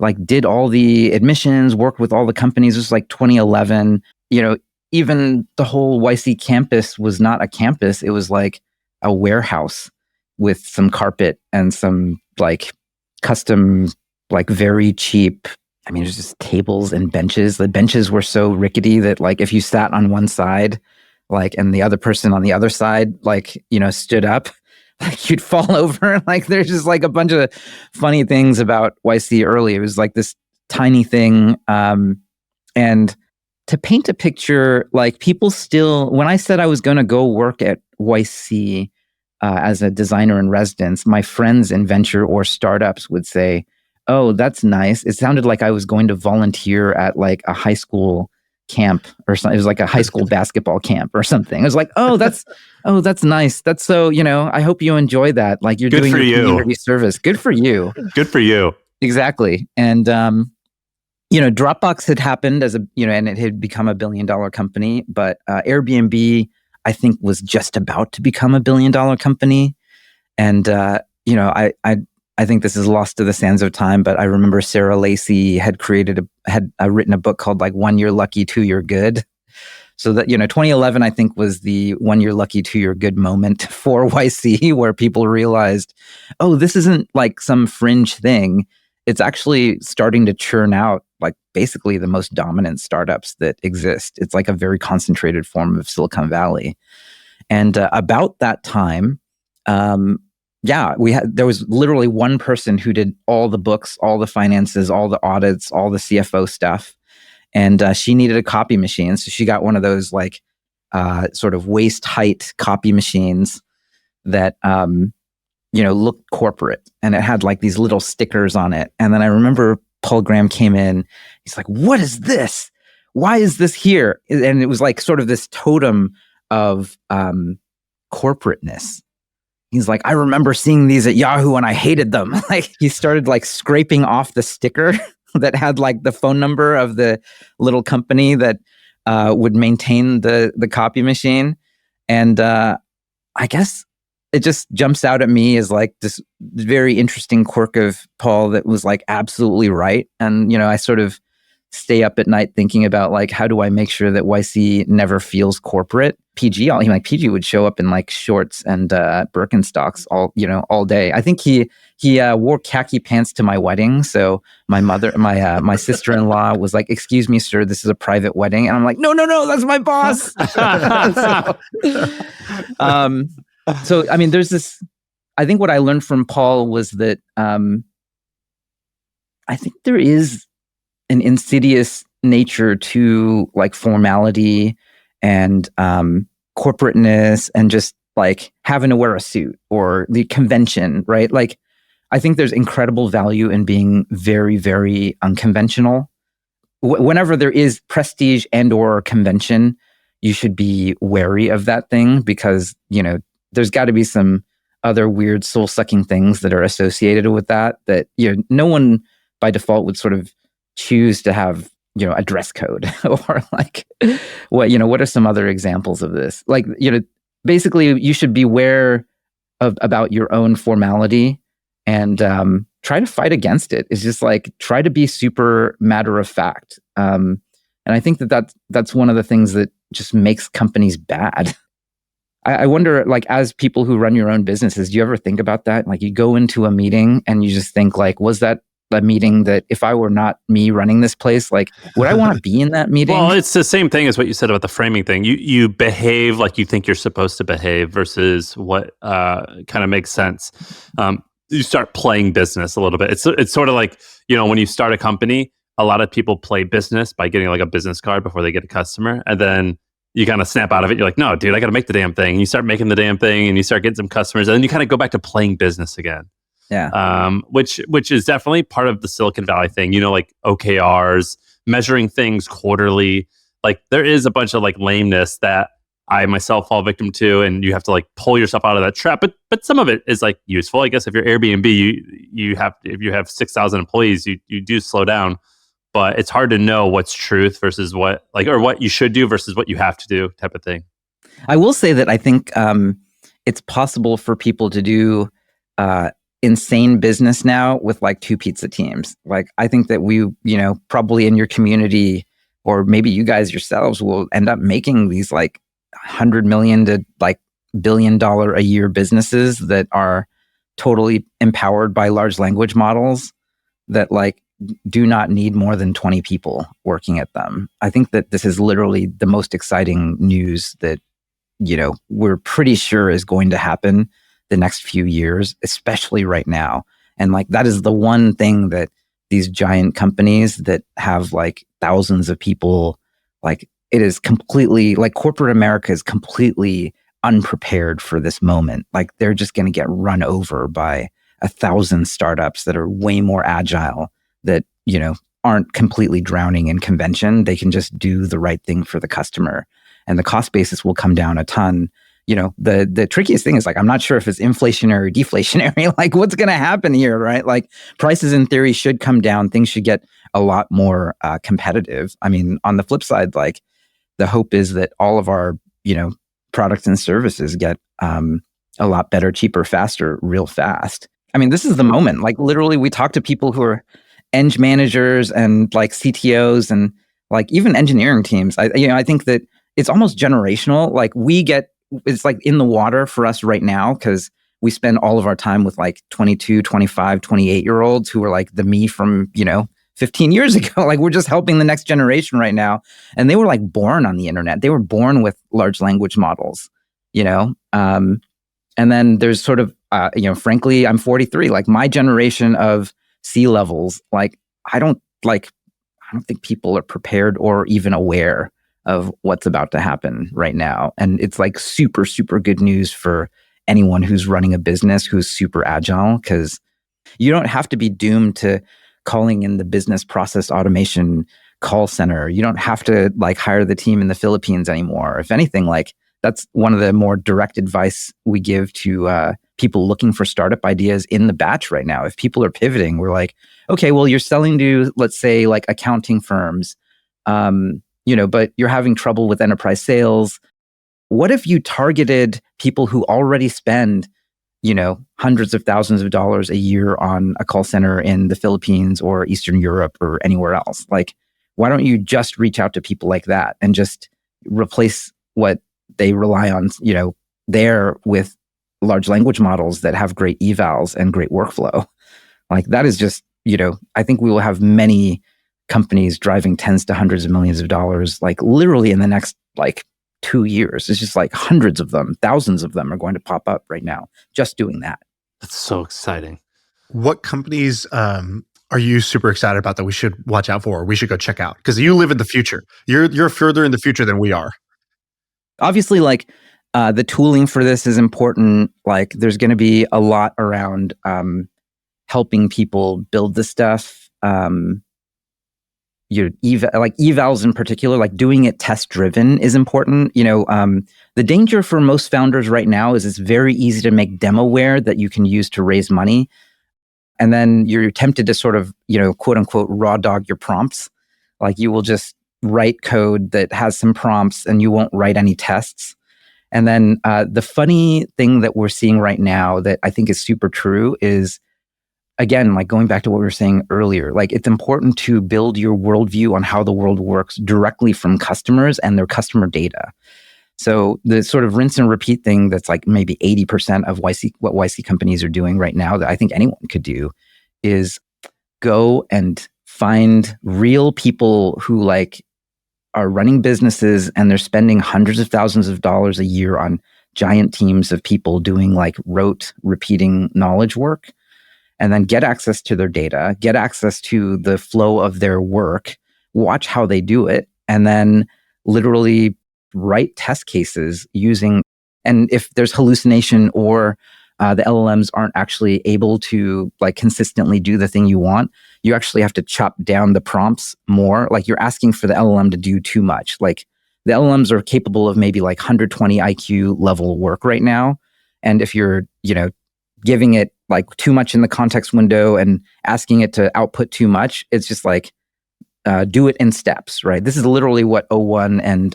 like did all the admissions, worked with all the companies. It was like 2011. Even the whole YC campus was not a campus. It was like a warehouse with some carpet and some like custom, like very cheap. I mean, it was just tables and benches. The benches were so rickety that like if you sat on one side, like, and the other person on the other side, like, stood up, like you'd fall over. Like there's just like a bunch of funny things about YC early. It was like this tiny thing. And to paint a picture, like people still, when I said I was going to go work at YC as a designer in residence, my friends in venture or startups would say, oh, that's nice. It sounded like I was going to volunteer at like a high school camp or something. It was like a high school basketball camp or something. It was like, oh, that's nice. That's so, I hope you enjoy that. Like you're doing your community service. Good for you. Good for you. Exactly. And, Dropbox had happened as and it had become $1 billion company, but Airbnb, I think, was just about to become $1 billion company. And, I think this is lost to the sands of time, but I remember Sarah Lacey had written a book called like 1 Year Lucky, 2 Year Good. So that, 2011, I think, was the 1 year lucky, 2 year good moment for YC, where people realized, oh, this isn't like some fringe thing. It's actually starting to churn out like basically the most dominant startups that exist. It's like a very concentrated form of Silicon Valley. And about that time, there was literally one person who did all the books, all the finances, all the audits, all the CFO stuff. And she needed a copy machine. So she got one of those like sort of waist height copy machines that, looked corporate, and it had like these little stickers on it. And then I remember Paul Graham came in. He's like, what is this? Why is this here? And it was like sort of this totem of corporateness. He's like, I remember seeing these at Yahoo and I hated them. Like he started like scraping off the sticker that had like the phone number of the little company that would maintain the copy machine. And I guess it just jumps out at me as like this very interesting quirk of Paul that was like absolutely right. And, I sort of stay up at night thinking about like, how do I make sure that YC never feels corporate? PG would show up in like shorts and Birkenstocks all day. I think he wore khaki pants to my wedding. So my mother, my sister-in-law was like, excuse me, sir, this is a private wedding. And I'm like, no, that's my boss. So, I mean, there's this, I think what I learned from Paul was that I think there is an insidious nature to like formality and corporateness and just like having to wear a suit or the convention, right? Like, I think there's incredible value in being very, very unconventional. Whenever there is prestige and or convention, you should be wary of that thing because, there's got to be some other weird soul-sucking things that are associated with that no one by default would sort of choose to have, a dress code or like what are some other examples of this? Like, basically you should beware about your own formality and try to fight against it. It's just like, try to be super matter of fact. And I think that's one of the things that just makes companies bad. I wonder, like, as people who run your own businesses, do you ever think about that? Like, you go into a meeting and you just think, like, was that a meeting that if I were not me running this place, like, would I want to be in that meeting? Well, it's the same thing as what you said about the framing thing. You behave like you think you're supposed to behave versus what kind of makes sense. You start playing business a little bit. It's sort of like, when you start a company, a lot of people play business by getting like a business card before they get a customer, and then you kind of snap out of it. You're like, no, dude, I got to make the damn thing. And you start making the damn thing, and you start getting some customers, and then you kind of go back to playing business again. Yeah. Which is definitely part of the Silicon Valley thing. Like OKRs, measuring things quarterly. Like, there is a bunch of like lameness that I myself fall victim to, and you have to like pull yourself out of that trap. But some of it is like useful, I guess. If you're Airbnb, if you have 6,000 employees, you do slow down. But it's hard to know what's truth versus what you should do versus what you have to do, type of thing. I will say that I think it's possible for people to do insane business now with like 2 pizza teams. Like, I think that we, probably in your community, or maybe you guys yourselves, will end up making these like $100 million to like $1 billion a year businesses that are totally empowered by large language models that like do not need more than 20 people working at them. I think that this is literally the most exciting news that, we're pretty sure is going to happen the next few years, especially right now. And like, that is the one thing that these giant companies that have like thousands of people, like, it is completely, like, corporate America is completely unprepared for this moment. Like, they're just going to get run over by 1,000 startups that are way more agile, that, aren't completely drowning in convention. They can just do the right thing for the customer, and the cost basis will come down a ton. The trickiest thing is, like, I'm not sure if it's inflationary or deflationary. Like, what's going to happen here, right? Like, prices in theory should come down. Things should get a lot more competitive. I mean, on the flip side, like, the hope is that all of our, products and services get a lot better, cheaper, faster, real fast. I mean, this is the moment. Like, literally, we talk to people who are eng managers and like CTOs and like even engineering teams. I think that it's almost generational. Like, it's like in the water for us right now, because we spend all of our time with like 22, 25, 28-year-olds who are like the me from, 15 years ago. Like, we're just helping the next generation right now. And they were like born on the internet. They were born with large language models, and then there's sort of, frankly, I'm 43, like my generation of C-levels, like, I don't think people are prepared or even aware of what's about to happen right now. And it's like super, super good news for anyone who's running a business who's super agile, because you don't have to be doomed to calling in the business process automation call center. You don't have to like hire the team in the Philippines anymore. If anything, like, that's one of the more direct advice we give to people looking for startup ideas in the batch right now. If people are pivoting, we're like, okay, well, you're selling to, let's say, like accounting firms, but you're having trouble with enterprise sales. What if you targeted people who already spend, hundreds of thousands of dollars a year on a call center in the Philippines or Eastern Europe or anywhere else? Like, why don't you just reach out to people like that and just replace what they rely on, there with large language models that have great evals and great workflow? Like, that is just, I think we will have many companies driving tens to hundreds of millions of dollars, like literally in the next like 2 years. It's just like hundreds of them, thousands of them are going to pop up right now, just doing that. That's so exciting. What companies are you super excited about that we should watch out for, or we should go check out? Because you live in the future. You're further in the future than we are. Obviously, like, the tooling for this is important. Like, there's going to be a lot around helping people build the stuff. Evals in particular, like doing it test driven is important. The danger for most founders right now is it's very easy to make demoware that you can use to raise money. And then you're tempted to sort of, quote unquote, raw dog your prompts. Like, you will just write code that has some prompts and you won't write any tests. And then the funny thing that we're seeing right now that I think is super true is, again, like going back to what we were saying earlier, like it's important to build your worldview on how the world works directly from customers and their customer data. So the sort of rinse and repeat thing that's like maybe 80% of what YC companies are doing right now that I think anyone could do is go and find real people who like are running businesses and they're spending hundreds of thousands of dollars a year on giant teams of people doing like rote repeating knowledge work, and then get access to their data, get access to the flow of their work, watch how they do it, and then literally write test cases using, and if there's hallucination or the LLMs aren't actually able to like consistently do the thing you want, you actually have to chop down the prompts more. Like you're asking for the LLM to do too much. Like the LLMs are capable of maybe like 120 IQ level work right now. And if you're, giving it like too much in the context window and asking it to output too much, it's just like, do it in steps, right? This is literally what O1 and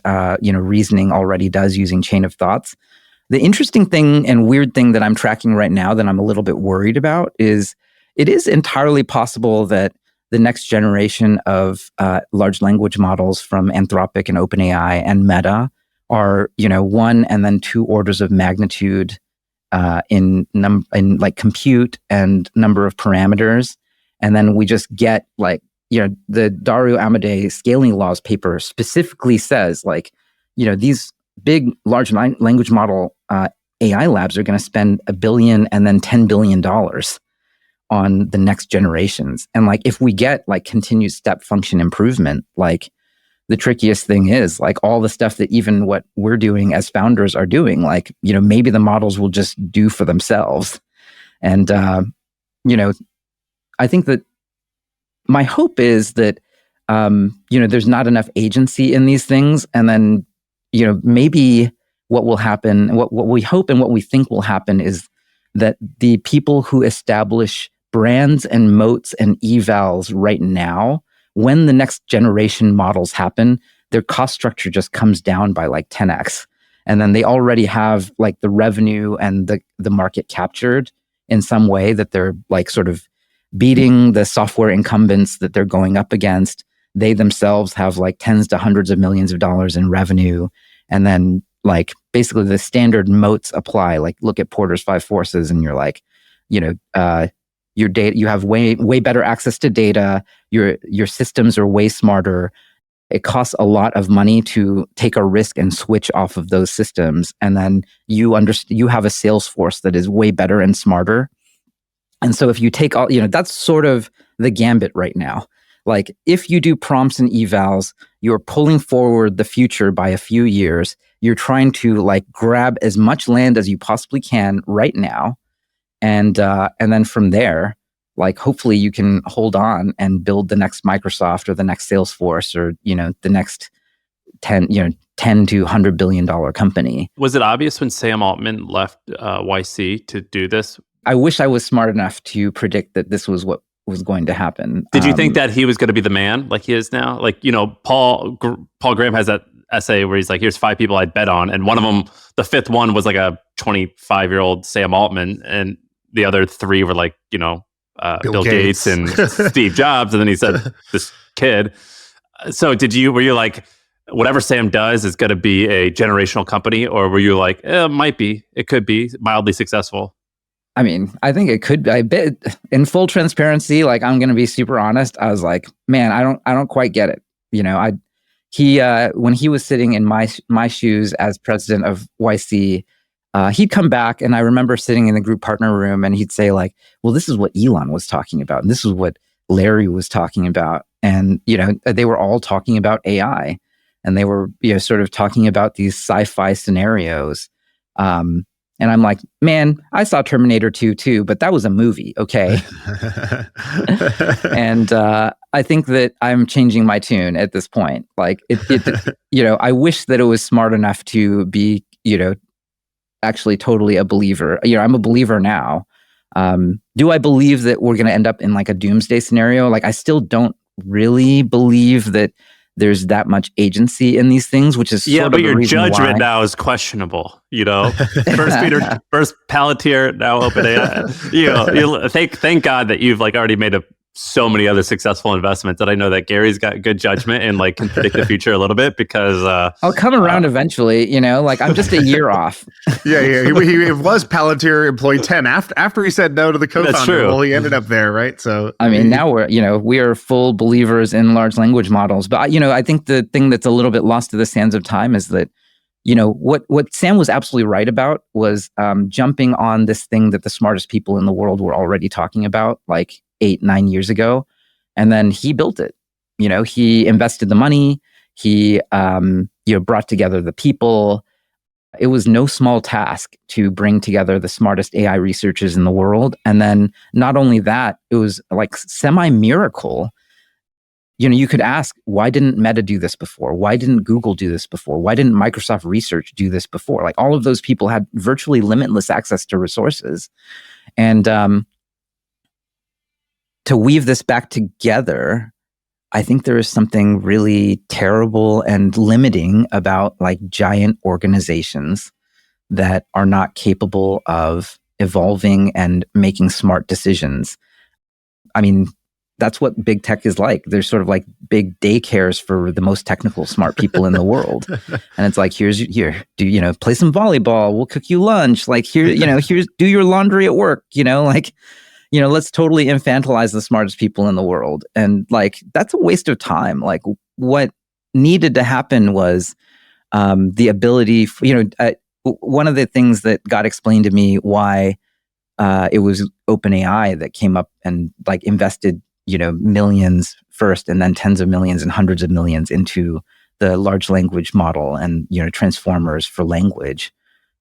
reasoning already does using chain of thoughts. The interesting thing and weird thing that I'm tracking right now that I'm a little bit worried about is it is entirely possible that the next generation of large language models from Anthropic and OpenAI and Meta are 1 and then 2 orders of magnitude in like compute and number of parameters, and then we just get like the Dario Amodei scaling laws paper specifically says like, these big large language model AI labs are going to spend $1 billion and then $10 billion on the next generations. And like, if we get like continued step function improvement, like the trickiest thing is like all the stuff that even what we're doing as founders are doing, like, maybe the models will just do for themselves. And, I think that my hope is that, there's not enough agency in these things. And then, maybe what will happen, what we hope and what we think will happen is that the people who establish brands and moats and evals right now, when the next generation models happen, their cost structure just comes down by like 10x. And then they already have like the revenue and the market captured in some way that they're like sort of beating the software incumbents that they're going up against. They themselves have like tens to hundreds of millions of dollars in revenue. And then like basically the standard moats apply. Like look at Porter's 5 forces and you're like, your data, you have way better access to data. Your systems are way smarter. It costs a lot of money to take a risk and switch off of those systems. And then you have a sales force that is way better and smarter. And so if you take all, that's sort of the gambit right now. Like if you do prompts and evals, you're pulling forward the future by a few years. You're trying to like grab as much land as you possibly can right now. And then from there, like hopefully you can hold on and build the next Microsoft or the next Salesforce or, the next 10 to $100 billion company. Was it obvious when Sam Altman left YC to do this? I wish I was smart enough to predict that this was what was going to happen. Did you think that he was going to be the man like he is now? Like, Paul Graham has that essay where he's like, here's 5 people I'd bet on. And one of them, the 5th one was like a 25-year-old Sam Altman. And the other 3 were like, Bill Gates and Steve Jobs. And then he said, this kid. So were you like, whatever Sam does is going to be a generational company? Or were you like, it might be, it could be mildly successful? I mean, I think it could be a bit. In full transparency, like I'm going to be super honest. I was like, man, I don't quite get it. When he was sitting in my shoes as president of YC, he'd come back, and I remember sitting in the group partner room, and he'd say like, well, this is what Elon was talking about, and this is what Larry was talking about, and they were all talking about AI, and they were sort of talking about these sci-fi scenarios. And I'm like, man, I saw Terminator 2 too, but that was a movie, okay? And I think that I'm changing my tune at this point. Like, I wish that it was smart enough to be, actually totally a believer. I'm a believer now. Do I believe that we're going to end up in like a doomsday scenario? Like, I still don't really believe that there's that much agency in these things, which is yeah, sort but of the your reason judgment why. now is questionable. First Palantir, now OpenAI. Thank God that you've already made so many other successful investments that I know that Gary's got good judgment and can predict the future a little bit because I'll come around eventually. I'm just a year off. Yeah. He was Palantir employee 10 after he said no to the co-founder. That's true. Well, he ended up there, right? So Now we are full believers in large language models. But I think the thing that's a little bit lost to the sands of time is that what Sam was absolutely right about was jumping on this thing that the smartest people in the world were already talking about 8-9 years ago, and then he built it. He invested the money. He brought together the people. It was no small task to bring together the smartest AI researchers in the world. And then not only that, it was semi-miracle. You could ask, why didn't Meta do this before? Why didn't Google do this before? Why didn't Microsoft Research do this before? All of those people had virtually limitless access to resources. And to weave this back together, I think there is something really terrible and limiting about giant organizations that are not capable of evolving and making smart decisions. That's what big tech is like. There's sort of big daycares for the most technical smart people in the world. And it's here, play some volleyball. We'll cook you lunch. Here's do your laundry at work. Let's totally infantilize the smartest people in the world. And that's a waste of time. What needed to happen was the ability one of the things that got explained to me why it was OpenAI that came up and invested millions first and then tens of millions and hundreds of millions into the large language model and transformers for language.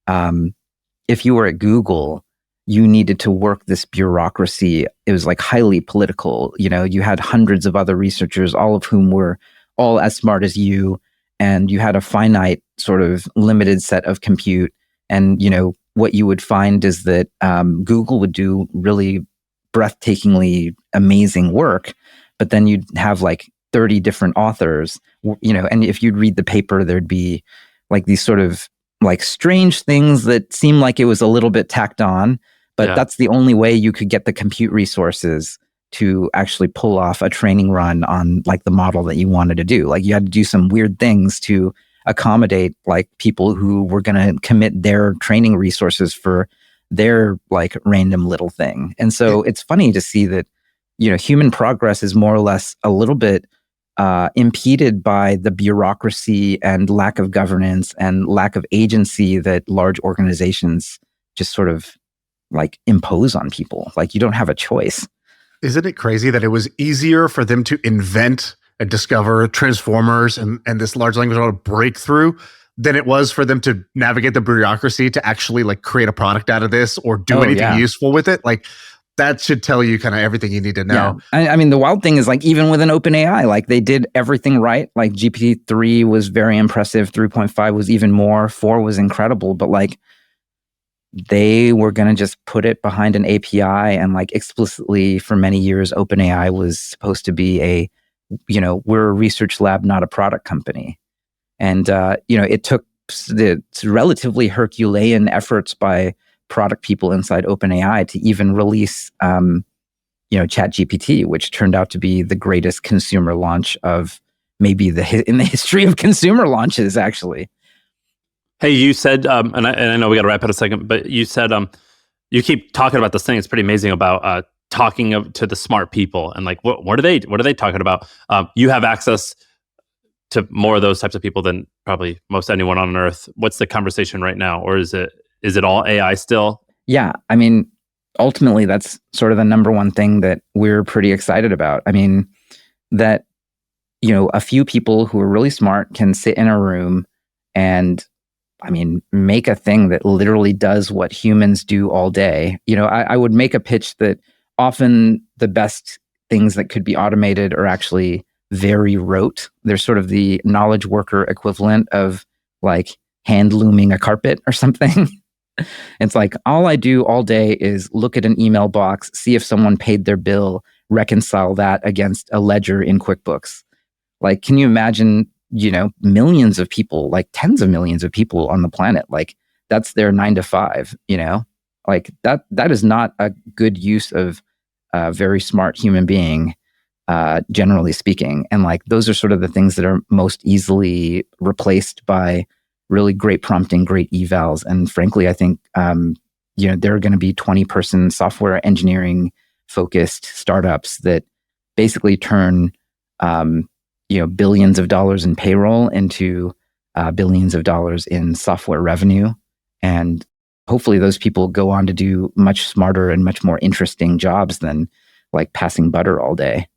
If you were at Google, you needed to work this bureaucracy. It was highly political. You had hundreds of other researchers, all of whom were all as smart as you, and you had a finite sort of limited set of compute. And what you would find is that Google would do really breathtakingly amazing work, but then you'd have 30 different authors, and if you'd read the paper, there'd be these sort of strange things that seem like it was a little bit tacked on, but that's the only way you could get the compute resources to actually pull off a training run on the model that you wanted to do. You had to do some weird things to accommodate people who were going to commit their training resources for their random little thing. And so it's funny to see that, human progress is more or less a little bit impeded by the bureaucracy and lack of governance and lack of agency that large organizations just sort of impose on people. You don't have a choice. Isn't it crazy that it was easier for them to invent and discover transformers and this large language model breakthrough than it was for them to navigate the bureaucracy to actually like create a product out of this or do anything useful with it. Like that should tell you kind of everything you need to know. Yeah. I mean, the wild thing is like, even with an OpenAI, like they did everything right. Like GPT-3 was very impressive. 3.5 was even more. 4 was incredible. But like, they were going to just put it behind an API and like explicitly for many years, OpenAI was supposed to be a, we're a research lab, not a product company. And, it took the relatively Herculean efforts by product people inside OpenAI to even release, ChatGPT, which turned out to be the greatest consumer launch of maybe in the history of consumer launches, actually. Hey, you said, and I know we got to wrap it a second, but you said you keep talking about this thing. It's pretty amazing about talking to the smart people and like what are they talking about? You have access to more of those types of people than probably most anyone on earth. What's the conversation right now, or is it all AI still? Yeah, I mean, ultimately, that's sort of the number one thing that we're pretty excited about. I mean, that a few people who are really smart can sit in a room and make a thing that literally does what humans do all day. I would make a pitch that often the best things that could be automated are actually very rote. They're sort of the knowledge worker equivalent of like hand looming a carpet or something. It's like, all I do all day is look at an email box, see if someone paid their bill, reconcile that against a ledger in QuickBooks. Like, can you imagine, millions of people, like tens of millions of people on the planet, like that's their 9 to 5, like that is not a good use of a very smart human being, generally speaking. And like, those are sort of the things that are most easily replaced by really great prompting, great evals. And frankly, I think, there are going to be 20-person software engineering focused startups that basically turn, billions of dollars in payroll into billions of dollars in software revenue. And hopefully those people go on to do much smarter and much more interesting jobs than like passing butter all day.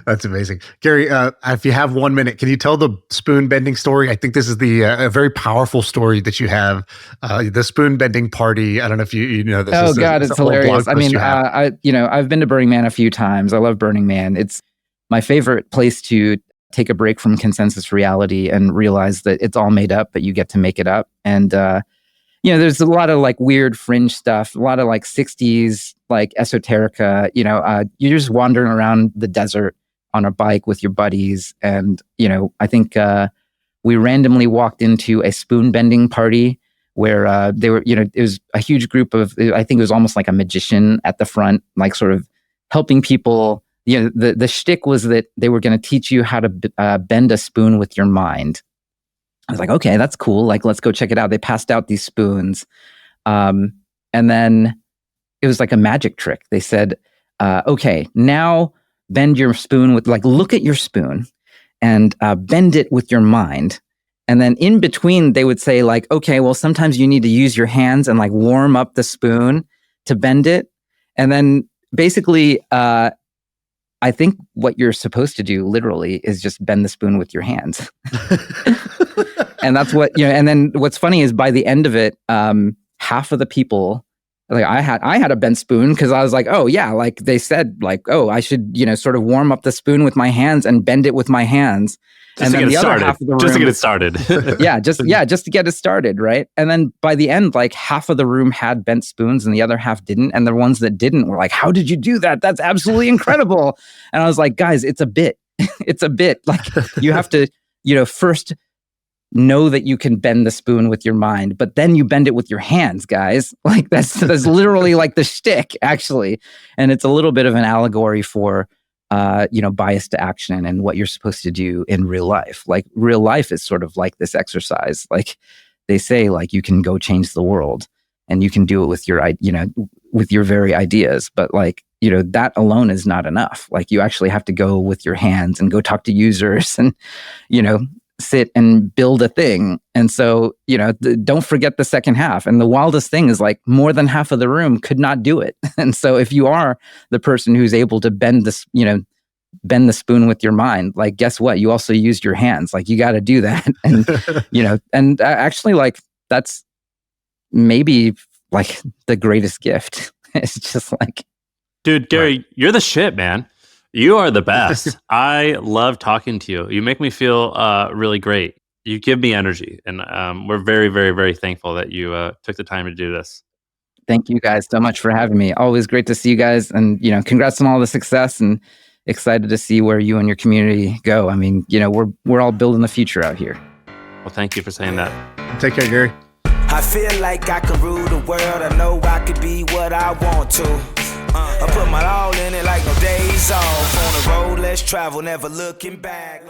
That's amazing. Garry, if you have 1 minute, can you tell the spoon bending story? I think this is a very powerful story that you have. The spoon bending party. I don't know if you know this. Oh God, it's hilarious. I mean, I've been to Burning Man a few times. I love Burning Man. It's my favorite place to take a break from consensus reality and realize that it's all made up, but you get to make it up. And there's a lot of like weird fringe stuff, a lot of like 60s like esoterica. You're just wandering around the desert on a bike with your buddies, and I think we randomly walked into a spoon bending party where they were, it was a huge group of, I think it was almost like a magician at the front, like sort of helping people. The shtick was that they were going to teach you how to bend a spoon with your mind. I was like, okay, that's cool. Like, let's go check it out. They passed out these spoons. And then it was like a magic trick. They said, okay, now bend your spoon with, like, look at your spoon and bend it with your mind. And then in between, they would say like, okay, well, sometimes you need to use your hands and like warm up the spoon to bend it. And then basically, I think what you're supposed to do literally is just bend the spoon with your hands. And that's what, and then what's funny is by the end of it, half of the people, like I had a bent spoon because I was like, oh yeah, like they said like, oh, I should, sort of warm up the spoon with my hands and bend it with my hands. Just and then the other half of the room, just to get it started. just to get it started, right? And then by the end, like half of the room had bent spoons and the other half didn't. And the ones that didn't were like, how did you do that? That's absolutely incredible. And I was like, guys, it's a bit. It's a bit. Like you have to, first know that you can bend the spoon with your mind, but then you bend it with your hands, guys. Like that's literally like the shtick, actually. And it's a little bit of an allegory for bias to action and what you're supposed to do in real life. Like real life is sort of like this exercise. Like they say, like you can go change the world and you can do it with your, with your very ideas. But like, that alone is not enough. Like you actually have to go with your hands and go talk to users and, sit and build a thing. And so, don't forget the second half. And the wildest thing is like more than half of the room could not do it. And so if you are the person who's able to bend this, bend the spoon with your mind, like, guess what? You also used your hands. Like you got to do that. And, and actually like, that's maybe like the greatest gift. It's just like, dude, Garry, you're the shit, man. You are the best. I love talking to you. You make me feel really great. You give me energy. And we're very, very, very thankful that you took the time to do this. Thank you guys so much for having me. Always great to see you guys. And, congrats on all the success and excited to see where you and your community go. I mean, we're all building the future out here. Well, thank you for saying that. Take care, Garry. I feel like I can rule the world. I know I could be what I want to. I put my all in it like no days off. On the road, let's travel, never looking back.